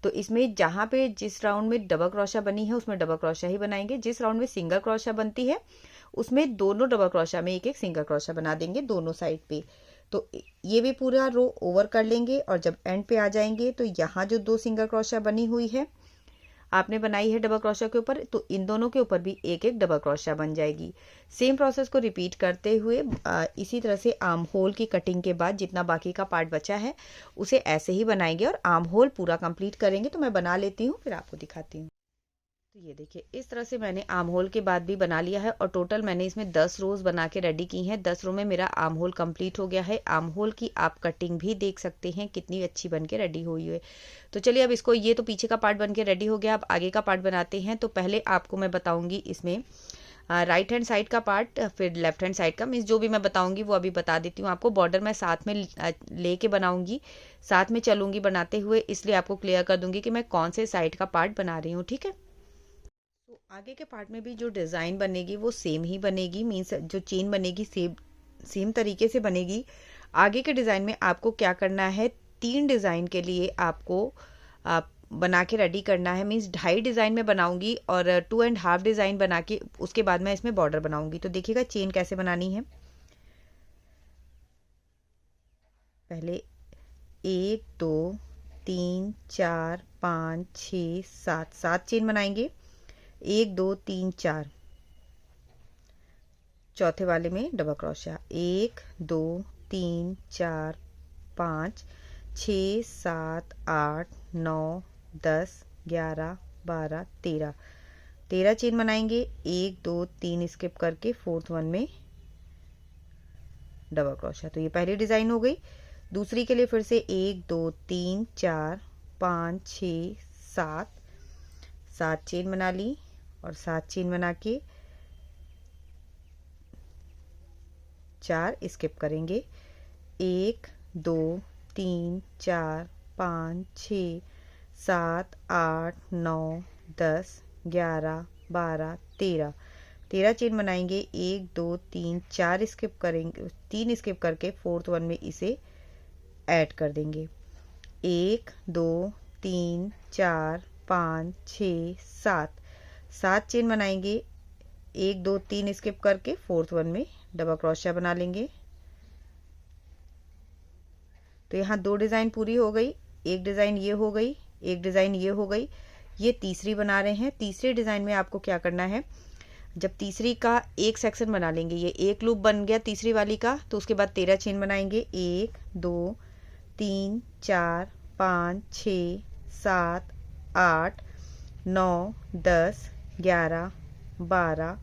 तो इसमें जहां पे जिस राउंड में डबल क्रोशिया बनी है उसमें डबल क्रोशिया ही बनाएंगे, जिस राउंड में सिंगल क्रोशिया बनती है उसमें दोनों डबल क्रोशिया में एक एक सिंगल क्रोशिया बना देंगे दोनों साइड पे। तो ये भी पूरा रो ओवर कर लेंगे, और जब एंड पे आ जाएंगे तो यहाँ जो 2 सिंगल क्रोशिया बनी हुई है आपने बनाई है डबल क्रोशिया के ऊपर, तो इन दोनों के ऊपर भी एक एक डबल क्रोशिया बन जाएगी। सेम प्रोसेस को रिपीट करते हुए इसी तरह से आर्म होल की कटिंग के बाद जितना बाकी का पार्ट बचा है उसे ऐसे ही बनाएंगे और आर्म होल पूरा कंप्लीट करेंगे। तो मैं बना लेती हूँ फिर आपको दिखाती हूँ। तो ये देखिए इस तरह से मैंने आर्म होल के बाद भी बना लिया है, और टोटल मैंने इसमें 10 रोज बना के रेडी की हैं। 10 रो में मेरा आर्म होल कंप्लीट हो गया है। आर्म होल की आप कटिंग भी देख सकते हैं कितनी अच्छी बन के रेडी हुई है। तो चलिए अब इसको, ये तो पीछे का पार्ट बन के रेडी हो गया, अब आगे का पार्ट बनाते हैं। तो पहले आपको मैं बताऊंगी इसमें राइट हैंड साइड का पार्ट, फिर लेफ्ट हैंड साइड का। मीन्स जो भी मैं बताऊंगी वो अभी बता देती हूँ आपको। बॉर्डर मैं साथ में लेके बनाऊंगी, साथ में चलूंगी बनाते हुए, इसलिए आपको क्लियर कर दूंगी कि मैं कौन से साइड का पार्ट बना रही हूँ। ठीक है, तो आगे के पार्ट में भी जो डिज़ाइन बनेगी वो सेम ही बनेगी। मीन्स जो चेन बनेगी सेम तरीके से बनेगी। आगे के डिज़ाइन में आपको क्या करना है, 3 डिज़ाइन के लिए आपको बना के रेडी करना है। मीन्स 2.5 डिज़ाइन में बनाऊंगी और 2.5 डिज़ाइन बना के उसके बाद मैं इसमें बॉर्डर बनाऊंगी। तो देखिएगा चेन कैसे बनानी है। पहले 1 2 3 4 5 6 7 चेन बनाएंगे। 1 2 3 4, चौथे वाले में डबल क्रोशिया। 1 2 3 4 5 6 7 8 9 10 11 12 13 चेन बनाएंगे। 1 2 3 स्किप करके फोर्थ वन में डबल क्रोशिया। तो ये पहली डिजाइन हो गई। दूसरी के लिए फिर से 1 2 3 4 5 6 7 चेन बना ली, और 7 चेन बना के 4 स्किप करेंगे। 1 2 3 4 5 6 7 8 9 10 11 12 13 चेन बनाएंगे। 1 2 3 4 स्किप करेंगे, 3 स्किप करके फोर्थ वन में इसे ऐड कर देंगे। 1 2 3 4 5 6 7 चेन बनाएंगे। 1 2 3 स्किप करके फोर्थ वन में डबल क्रोशिया बना लेंगे। तो यहाँ 2 डिजाइन पूरी हो गई। एक डिजाइन ये हो गई, एक डिजाइन ये हो गई, ये तीसरी बना रहे हैं। तीसरे डिजाइन में आपको क्या करना है, जब तीसरी का एक सेक्शन बना लेंगे, ये एक लूप बन गया तीसरी वाली का, तो उसके बाद 13 चेन बनाएंगे। 1 2 3 4 5 6 7 8 9 10 11 12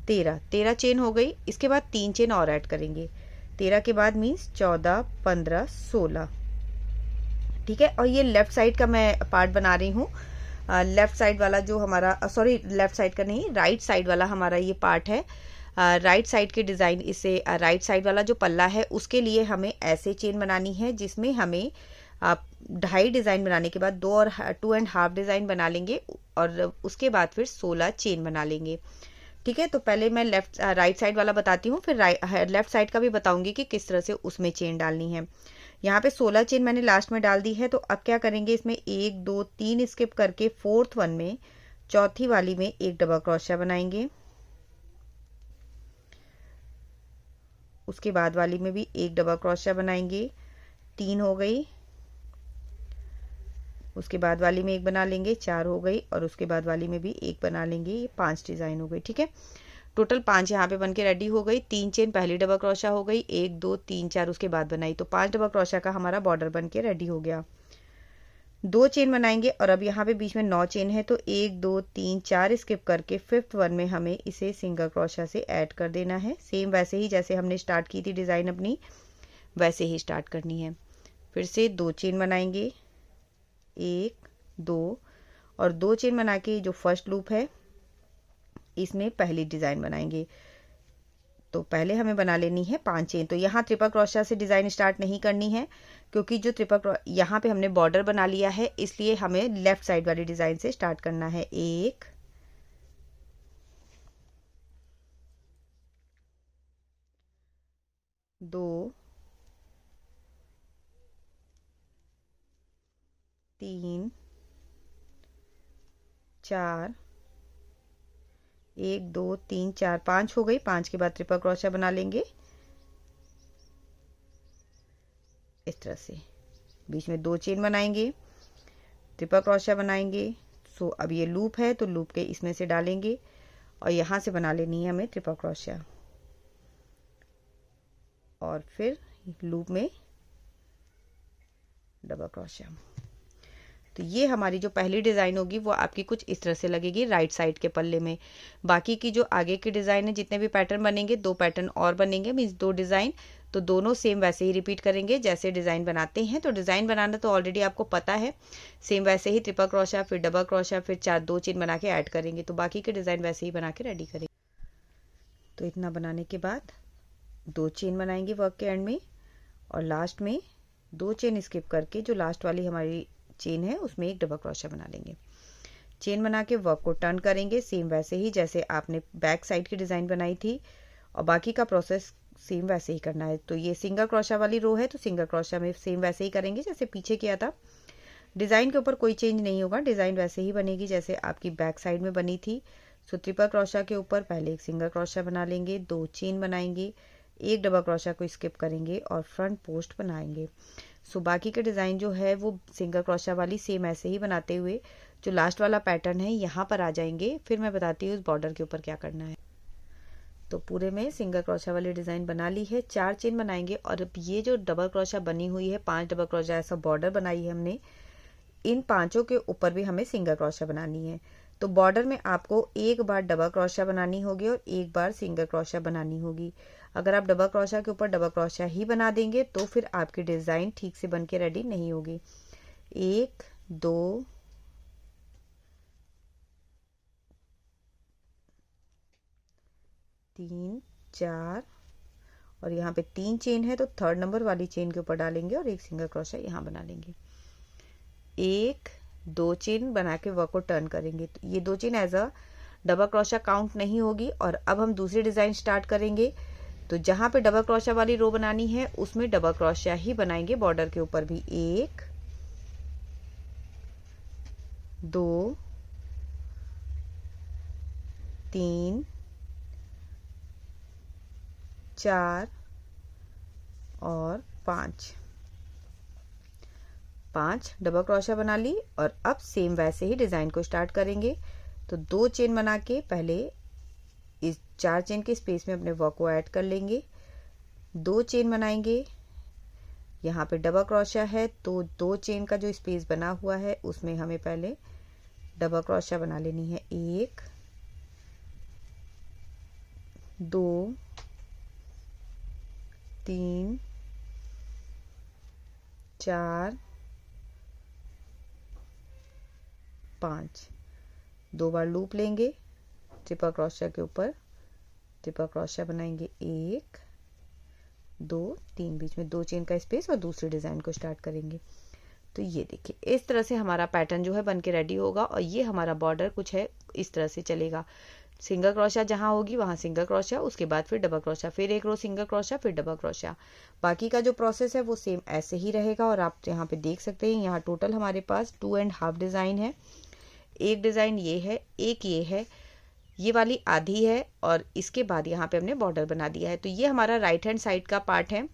13 चेन हो गई। इसके बाद 3 चेन और ऐड करेंगे। 13 के बाद मीन्स 14 15 16, ठीक है। और ये लेफ्ट साइड का मैं पार्ट बना रही हूँ। लेफ्ट साइड वाला जो हमारा, सॉरी लेफ्ट साइड का नहीं, राइट साइड वाला हमारा ये पार्ट है। राइट साइड के डिज़ाइन, इसे राइट साइड वाला जो पल्ला है उसके लिए हमें ऐसे चेन बनानी है, जिसमें हमें 2.5 डिज़ाइन बनाने के बाद 2 और 2.5 डिज़ाइन बना लेंगे, और उसके बाद फिर 16 चेन बना लेंगे, ठीक है। तो पहले मैं राइट साइड वाला बताती हूँ, फिर लेफ्ट साइड का भी बताऊंगी कि किस तरह से उसमें चेन डालनी है। यहाँ पे 16 चेन मैंने लास्ट में डाल दी है। तो अब क्या करेंगे, इसमें 1 2 3 स्किप करके फोर्थ वन में, चौथी वाली में एक डबल क्रोशिया बनाएंगे। उसके बाद वाली में भी एक डबल क्रोशिया बनाएंगे, 3 हो गई। उसके बाद वाली में एक बना लेंगे, 4 हो गई। और उसके बाद वाली में भी एक बना लेंगे, ये 5 डिजाइन हो गई, ठीक है। टोटल 5 यहाँ पे बन के रेडी हो गई। 3 चेन पहली डबल क्रोशिया हो गई, 1 2 3 4 उसके बाद बनाई, तो 5 डबल क्रोशिया का हमारा बॉर्डर बन के रेडी हो गया। 2 चेन बनाएंगे, और अब यहाँ पे बीच में 9 चेन है, तो 1 2 3 4 स्किप करके फिफ्थ वन में हमें इसे सिंगल क्रोशिया से ऐड कर देना है। सेम वैसे ही जैसे हमने स्टार्ट की थी डिज़ाइन अपनी, वैसे ही स्टार्ट करनी है। फिर से 2 चेन बनाएंगे, 1 2, और 2 चेन बना के जो फर्स्ट लूप है इसमें पहली डिज़ाइन बनाएंगे। तो पहले हमें बना लेनी है 5 चेन। तो यहाँ ट्रिपल क्रोशिया से डिज़ाइन स्टार्ट नहीं करनी है, क्योंकि जो यहाँ पे हमने बॉर्डर बना लिया है, इसलिए हमें लेफ्ट साइड वाली डिज़ाइन से स्टार्ट करना है। 1 2 3 4, 1 2 3 4 5 हो गई। 5 के बाद ट्रिपल क्रोशिया बना लेंगे इस तरह से। बीच में 2 चेन बनाएंगे, ट्रिपल क्रोशिया बनाएंगे। सो अब ये लूप है, तो लूप के इसमें से डालेंगे, और यहाँ से बना लेनी है हमें ट्रिपल क्रोशिया, और फिर लूप में डबल क्रोशिया। तो ये हमारी जो पहली डिज़ाइन होगी वो आपकी कुछ इस तरह से लगेगी राइट साइड के पल्ले में। बाकी की जो आगे की डिज़ाइन है, जितने भी पैटर्न बनेंगे, 2 पैटर्न और बनेंगे, मीन्स 2 डिज़ाइन, तो दोनों सेम वैसे ही रिपीट करेंगे जैसे डिज़ाइन बनाते हैं। तो डिज़ाइन बनाना तो ऑलरेडी आपको पता है, सेम वैसे ही ट्रिपल क्रोशिया, फिर डबल क्रोशिया, फिर 2 चेन बना के ऐड करेंगे। तो बाकी के डिज़ाइन वैसे ही बना के रेडी करेंगे। तो इतना बनाने के बाद 2 चेन बनाएंगे वर्क के एंड में, और लास्ट में 2 चेन स्किप करके जो लास्ट वाली हमारी चेन है उसमें एक डबल क्रोशिया बना लेंगे। चेन बना के वर्क को टर्न करेंगे, सेम वैसे ही जैसे आपने बैक साइड की डिज़ाइन बनाई थी, और बाकी का प्रोसेस सेम वैसे ही करना है। तो ये सिंगल क्रोशिया वाली रो है, तो सिंगल क्रोशिया में सेम वैसे ही करेंगे जैसे पीछे किया था। डिज़ाइन के ऊपर कोई चेंज नहीं होगा, डिज़ाइन वैसे ही बनेगी जैसे आपकी बैक साइड में बनी थी। सो ट्रिपल क्रोशिया के ऊपर पहले एक सिंगल क्रोशिया बना लेंगे, 2 चेन बनाएंगे, एक डबल क्रोशिया को स्किप करेंगे, और फ्रंट पोस्ट बनाएंगे। सो बाकी के डिज़ाइन जो है वो सिंगल क्रोशिया वाली सेम ऐसे ही बनाते हुए जो लास्ट वाला पैटर्न है यहाँ पर आ जाएंगे। फिर मैं बताती हूँ उस बॉर्डर के ऊपर क्या करना है। तो पूरे में सिंगल क्रोशिया वाली डिज़ाइन बना ली है, 4 चेन बनाएंगे, और अब ये जो डबल क्रोशिया बनी हुई है, 5 डबल क्रोशिया ऐसा बॉर्डर बनाई है हमने, इन 5 के ऊपर भी हमें सिंगल क्रोशिया बनानी है। तो बॉर्डर में आपको एक बार डबल क्रोशिया बनानी होगी और एक बार सिंगल क्रोशिया बनानी होगी। अगर आप डबल क्रोशिया के ऊपर डबल क्रोशिया ही बना देंगे तो फिर आपकी डिज़ाइन ठीक से बन के रेडी नहीं होगी। 1 2 3 4, और यहाँ पे 3 चेन है, तो थर्ड नंबर वाली चेन के ऊपर डालेंगे और एक सिंगल क्रोशिया यहाँ बना लेंगे। 1 2 चेन बना के वर्क को टर्न करेंगे। तो ये 2 chain as a double crochet count नहीं होगी। और अब हम दूसरी डिज़ाइन स्टार्ट करेंगे। तो जहाँ पे डबल क्रोशिया वाली रो बनानी है उसमें डबल क्रोशिया ही बनाएंगे, बॉर्डर के ऊपर भी। 1 2 3 4 और 5 डबल क्रोशिया बना ली। और अब सेम वैसे ही डिज़ाइन को स्टार्ट करेंगे। तो 2 चेन बना के पहले इस 4 चेन के स्पेस में अपने वर्क को ऐड कर लेंगे, 2 चेन बनाएंगे। यहाँ पे डबल क्रोशिया है तो 2 चेन का जो स्पेस बना हुआ है उसमें हमें पहले डबल क्रोशिया बना लेनी है। 1 2 3 4 5, 2 बार लूप लेंगे, ट्रिपल क्रोशिया के ऊपर ट्रिपल क्रोशिया बनाएंगे। 1 2 3, बीच में 2 चेन का स्पेस और दूसरी डिजाइन को स्टार्ट करेंगे। तो ये देखिए इस तरह से हमारा पैटर्न जो है बन के रेडी होगा और ये हमारा बॉर्डर कुछ है इस तरह से चलेगा। सिंगल क्रोशिया जहां होगी वहां सिंगल क्रोशिया, उसके बाद फिर डबल क्रोशिया, फिर एक रो सिंगल क्रोशिया, फिर डबल क्रोशिया। बाकी का जो प्रोसेस है वो सेम ऐसे ही रहेगा। और आप यहाँ पे देख सकते हैं यहाँ टोटल हमारे पास 2.5 डिजाइन है। एक डिजाइन ये है, एक ये है, ये वाली आधी है और इसके बाद यहाँ पे हमने बॉर्डर बना दिया है। तो ये हमारा राइट हैंड साइड का पार्ट है,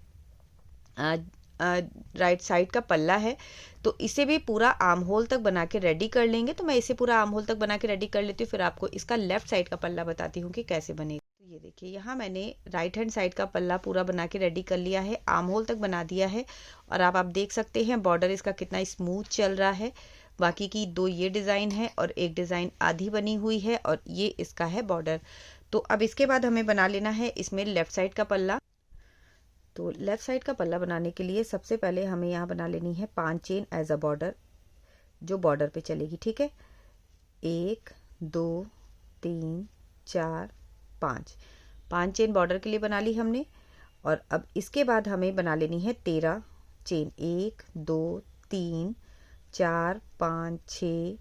राइट साइड का पल्ला है। तो इसे भी पूरा आर्म होल तक बना के रेडी कर लेंगे। तो मैं इसे पूरा आर्म होल तक बना के रेडी कर लेती हूँ, फिर आपको इसका लेफ्ट साइड का पल्ला बताती हूँ कि कैसे बनेगा। तो ये देखिए यहाँ मैंने राइट हैंड साइड का पल्ला पूरा बना के रेडी कर लिया है, आर्म होल तक बना दिया है। और आप देख सकते हैं बॉर्डर इसका कितना स्मूथ चल रहा है। बाकी की 2 ये डिज़ाइन है और एक डिज़ाइन आधी बनी हुई है और ये इसका है बॉर्डर। तो अब इसके बाद हमें बना लेना है इसमें लेफ्ट साइड का पल्ला। तो लेफ्ट साइड का पल्ला बनाने के लिए सबसे पहले हमें यहाँ बना लेनी है 5 चेन एज अ बॉर्डर, जो बॉर्डर पे चलेगी। ठीक है, 1 2 3 4 5 चेन बॉर्डर के लिए बना ली हमने। और अब इसके बाद हमें बना लेनी है 13 चेन। 1 2 3 4 5 6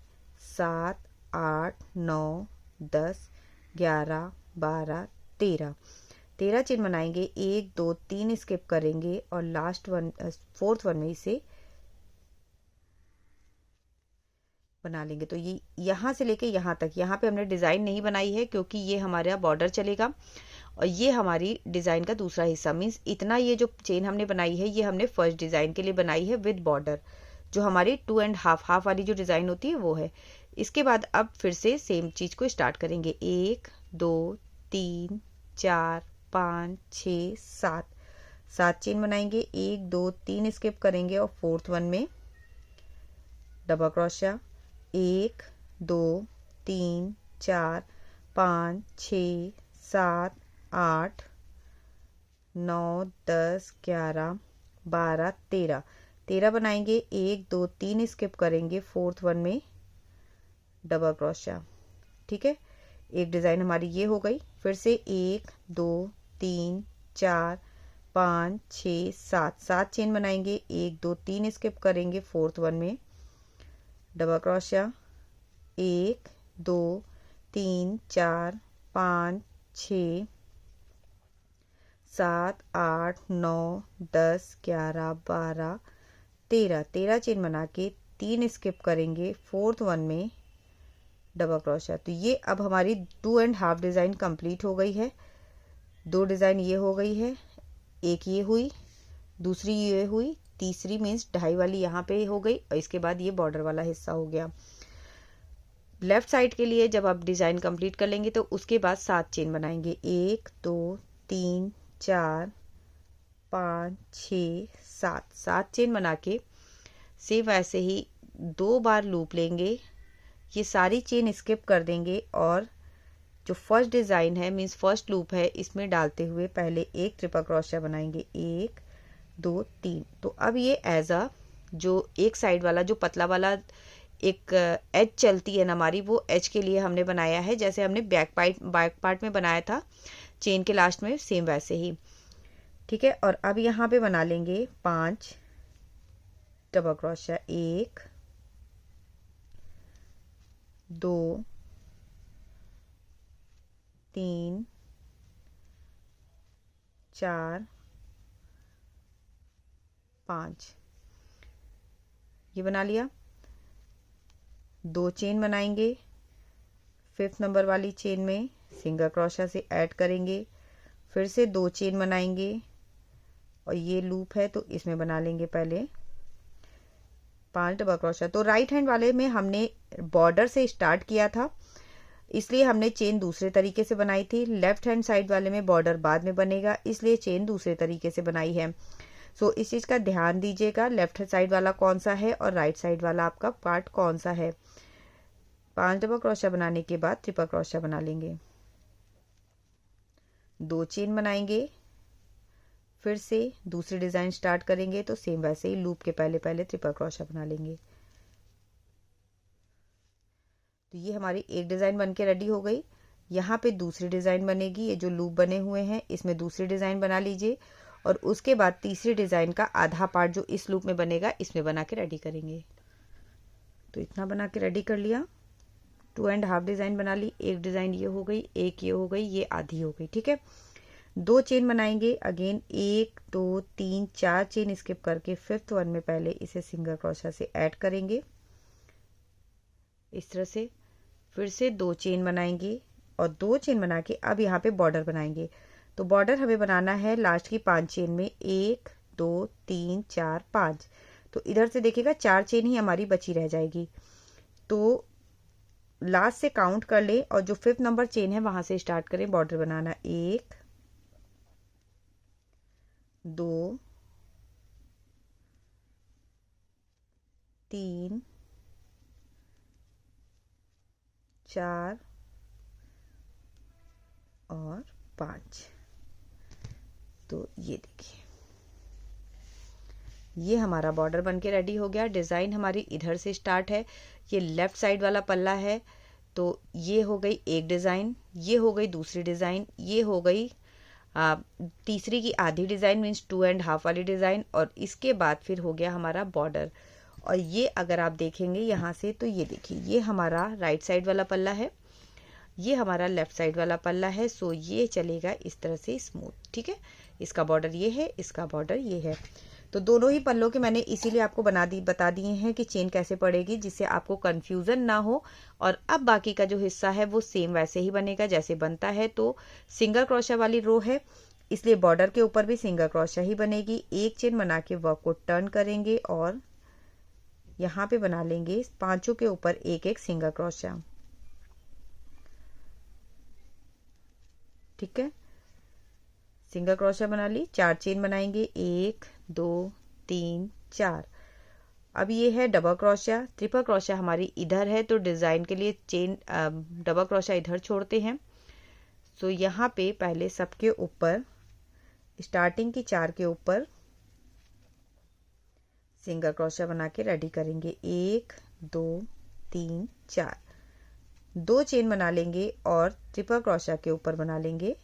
7 8 9 10 11 12 13 चेन बनाएंगे। 1 2 3 स्किप करेंगे और लास्ट वन फोर्थ वन में इसे बना लेंगे। तो ये यहाँ से लेके यहाँ तक, यहाँ पे हमने डिज़ाइन नहीं बनाई है क्योंकि ये हमारा बॉर्डर चलेगा और ये हमारी डिज़ाइन का दूसरा हिस्सा। मीन्स इतना ये जो चेन हमने बनाई है ये हमने फर्स्ट डिज़ाइन के लिए बनाई है विद बॉर्डर, जो हमारी 2.5 हाफ वाली जो डिज़ाइन होती है वो है। इसके बाद अब फिर से सेम चीज़ को स्टार्ट करेंगे। 1 2 3 4 5 6 7 चेन बनाएंगे। 1 2 3 स्किप करेंगे और फोर्थ वन में डबल क्रोशिया। 1 2 3 4 5 6 7 8 9 10 11 12 13 बनाएंगे। 1 2 3 स्किप करेंगे, फोर्थ वन में डबल क्रोशिया। ठीक है, एक डिज़ाइन हमारी ये हो गई। फिर से 1 2 3 4 5 6 7 चेन बनाएंगे। 1 2 3 स्किप करेंगे, फोर्थ वन में डबल क्रोशिया। 1 2 3 4 5 6 7 8 9 10 11 12 13 चेन बना के 3 स्किप करेंगे, फोर्थ वन में डबल क्रोशिया। तो ये अब हमारी 2.5 डिज़ाइन कंप्लीट हो गई है। 2 डिज़ाइन ये हो गई है, एक ये हुई, दूसरी ये हुई, तीसरी मीन्स 2.5 वाली यहाँ पे हो गई और इसके बाद ये बॉर्डर वाला हिस्सा हो गया। लेफ्ट साइड के लिए जब आप डिज़ाइन कंप्लीट कर लेंगे तो उसके बाद 7 चेन बनाएंगे। 1 2 3 4 5 6 7 चेन बना के सेम वैसे ही 2 बार लूप लेंगे। ये सारी चेन स्किप कर देंगे और जो फर्स्ट डिज़ाइन है मीन्स फर्स्ट लूप है इसमें डालते हुए पहले एक ट्रिपल क्रोशिया बनाएंगे। 1 2 3। तो अब ये एज अ जो एक साइड वाला जो पतला वाला एक एज चलती है ना हमारी, वो एज के लिए हमने बनाया है जैसे हमने बैक पार्ट में बनाया था चेन के लास्ट में, सेम वैसे ही। ठीक है, और अब यहाँ पे बना लेंगे 5 डबल क्रोशिया। 1 2 3 4 5 ये बना लिया। 2 चेन बनाएंगे, 5th नंबर वाली चेन में सिंगल क्रोशिया से ऐड करेंगे। फिर से 2 चेन बनाएंगे और ये लूप है तो इसमें बना लेंगे पहले 5 डबल क्रोशिया। तो राइट हैंड वाले में हमने बॉर्डर से स्टार्ट किया था इसलिए हमने चेन दूसरे तरीके से बनाई थी। लेफ्ट हैंड साइड वाले में बॉर्डर बाद में बनेगा, इसलिए चेन दूसरे तरीके से बनाई है। सो इस चीज़ का ध्यान दीजिएगा, लेफ्ट साइड वाला कौन सा है और राइट साइड वाला आपका पार्ट कौन सा है। 5 डबल क्रोशिया बनाने के बाद ट्रिपल क्रोशिया बना लेंगे, 2 चेन बनाएंगे, फिर से दूसरी डिज़ाइन स्टार्ट करेंगे तो सेम वैसे ही लूप के पहले पहले ट्रिपल क्रोशिया बना लेंगे। तो ये हमारी एक डिज़ाइन बन के रेडी हो गई। यहाँ पे दूसरी डिज़ाइन बनेगी, ये जो लूप बने हुए हैं इसमें दूसरी डिज़ाइन बना लीजिए और उसके बाद तीसरी डिज़ाइन का आधा पार्ट जो इस लूप में बनेगा इसमें बना के रेडी करेंगे। तो इतना बना के रेडी कर लिया, 2.5 डिज़ाइन बना ली। एक डिज़ाइन ये हो गई, एक ये हो गई, ये आधी हो गई, ठीक है। 2 चेन बनाएंगे, अगेन 1 2 3 4 चेन स्किप करके 5th वन में पहले इसे सिंगल क्रोशिया से ऐड करेंगे इस तरह से। फिर से 2 चेन बनाएंगे और 2 चेन बना के अब यहाँ पे बॉर्डर बनाएंगे। तो बॉर्डर हमें बनाना है लास्ट की 5 चेन में, 1 2 3 4 5। तो इधर से देखिएगा 4 चेन ही हमारी बची रह जाएगी। तो लास्ट से काउंट कर ले और जो 5th नंबर चेन है वहां से स्टार्ट करें बॉर्डर बनाना। 1 2 3 4 और 5। तो ये देखिए, ये हमारा बॉर्डर बनके रेडी हो गया। डिज़ाइन हमारी इधर से स्टार्ट है, ये लेफ्ट साइड वाला पल्ला है। तो ये हो गई एक डिज़ाइन, ये हो गई दूसरी डिज़ाइन, ये हो गई तीसरी की आधी डिज़ाइन मीन्स 2.5 वाली डिज़ाइन, और इसके बाद फिर हो गया हमारा बॉर्डर। और ये अगर आप देखेंगे यहाँ से तो ये देखिए, ये हमारा राइट साइड वाला पल्ला है, ये हमारा लेफ्ट साइड वाला पल्ला है। सो ये चलेगा इस तरह से स्मूथ, ठीक है। इसका बॉर्डर ये है, इसका बॉर्डर ये है। तो दोनों ही पल्लों के मैंने इसीलिए आपको बता दिए हैं कि चेन कैसे पड़ेगी, जिससे आपको कंफ्यूजन ना हो। और अब बाकी का जो हिस्सा है वो सेम वैसे ही बनेगा जैसे बनता है। तो सिंगल क्रोशिया वाली रो है, इसलिए बॉर्डर के ऊपर भी सिंगल क्रोशिया ही बनेगी। एक चेन बना के वर्क को टर्न करेंगे और यहाँ पे बना लेंगे पांचों के ऊपर एक एक सिंगल क्रोशिया, ठीक है। सिंगल क्रोशिया बना ली, 4 चेन बनाएंगे, 1 2 3 4। अब ये है डबल क्रोशिया। ट्रिपल क्रोशिया हमारी इधर है, तो डिज़ाइन के लिए चेन डबल क्रोशिया इधर छोड़ते हैं। सो यहाँ पे पहले सबके ऊपर स्टार्टिंग की 4 के ऊपर सिंगल क्रोशिया बना के रेडी करेंगे। 1 2 3 4, 2 चेन बना लेंगे और ट्रिपल क्रोशिया के ऊपर बना लेंगे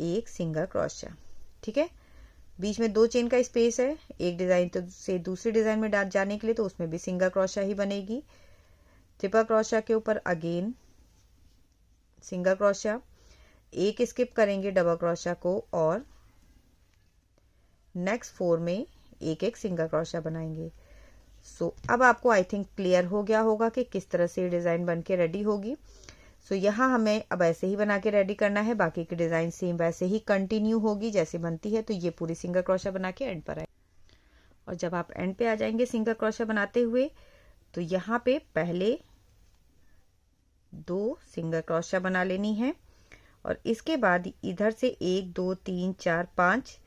एक सिंगल क्रोशिया, ठीक है। बीच में 2 चेन का स्पेस है, एक डिज़ाइन तो से दूसरी डिज़ाइन में जाने के लिए, तो उसमें भी सिंगल क्रोशिया ही बनेगी। ट्रिपल क्रोशिया के ऊपर अगेन सिंगल क्रोशिया, एक स्किप करेंगे डबल क्रोशिया को और नेक्स्ट 4 में एक एक सिंगल क्रोशिया बनाएंगे। सो अब आपको आई थिंक क्लियर हो गया होगा कि किस तरह से डिज़ाइन बन के रेडी होगी। सो यहाँ हमें अब ऐसे ही बना के रेडी करना है, बाकी की डिज़ाइन सेम वैसे ही कंटिन्यू होगी जैसे बनती है। तो ये पूरी सिंगल क्रोशिया बना के एंड पर आए, और जब आप एंड पे आ जाएंगे सिंगल क्रोशिया बनाते हुए, तो यहाँ पे पहले 2 सिंगल क्रोशिया बना लेनी है और इसके बाद इधर से 1 2 3 4 5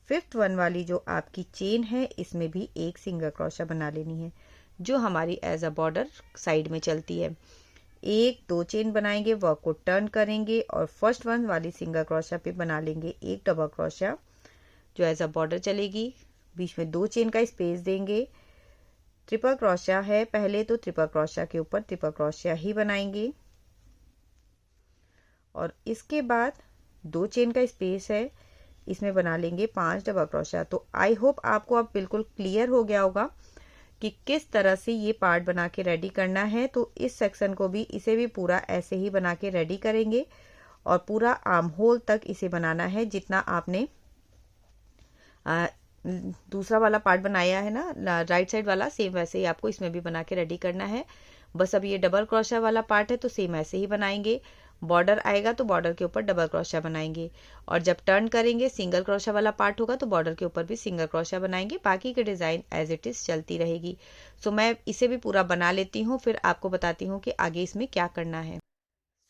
5th वन वाली जो आपकी चेन है इसमें भी एक सिंगल क्रोशिया बना लेनी है, जो हमारी एज अ बॉर्डर साइड में चलती है। 1 2 चेन बनाएंगे, वर्क को टर्न करेंगे और फर्स्ट वन वाली सिंगल क्रोशिया पे बना लेंगे एक डबल क्रोशिया जो एज अ बॉर्डर चलेगी। बीच में 2 चेन का स्पेस देंगे। ट्रिपल क्रोशिया है पहले, तो ट्रिपल क्रोशिया के ऊपर ट्रिपल क्रोशिया ही बनाएंगे और इसके बाद 2 चेन का स्पेस है, इसमें बना लेंगे 5 डबल क्रोशिया। तो आई होप आपको अब बिल्कुल क्लियर हो गया होगा कि किस तरह से ये पार्ट बना के रेडी करना है। तो इस सेक्शन को भी, इसे भी पूरा ऐसे ही बना के रेडी करेंगे और पूरा आर्म होल तक इसे बनाना है जितना आपने दूसरा वाला पार्ट बनाया है ना राइट साइड वाला, सेम वैसे ही आपको इसमें भी बना के रेडी करना है। बस अब ये डबल क्रोशिया वाला पार्ट है तो सेम ऐसे ही बनाएंगे। बॉर्डर आएगा तो बॉर्डर के ऊपर डबल क्रोशिया बनाएंगे और जब टर्न करेंगे सिंगल क्रोशिया वाला पार्ट होगा तो बॉर्डर के ऊपर भी सिंगल क्रोशिया बनाएंगे। बाकी की डिज़ाइन एज इट इज़ चलती रहेगी। सो मैं इसे भी पूरा बना लेती हूँ, फिर आपको बताती हूँ कि आगे इसमें क्या करना है।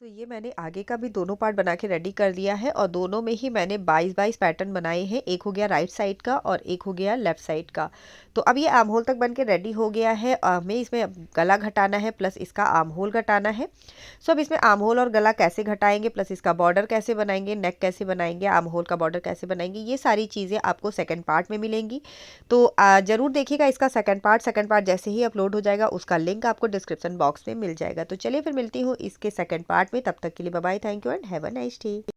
तो ये मैंने आगे का भी दोनों पार्ट बना के रेडी कर दिया है और दोनों में ही मैंने 22-22 पैटर्न बनाए हैं। एक हो गया राइट साइड का और एक हो गया लेफ्ट साइड का। तो अब ये आर्म होल तक बन के रेडी हो गया है। हमें इसमें अब गला घटाना है प्लस इसका आर्म होल घटाना है। सो अब इसमें आर्म होल और गला कैसे घटाएंगे, प्लस इसका बॉर्डर कैसे बनाएंगे, नेक कैसे बनाएंगे, आर्म होल का बॉर्डर कैसे बनाएंगे, ये सारी चीज़ें आपको सेकेंड पार्ट में मिलेंगी। तो ज़रूर देखिएगा इसका सेकंड पार्ट जैसे ही अपलोड हो जाएगा उसका लिंक आपको डिस्क्रिप्शन बॉक्स में मिल जाएगा। तो चलिए फिर मिलती हूँ इसके सेकंड पार्ट में, तब तक के लिए bye bye, thank you and have a nice day.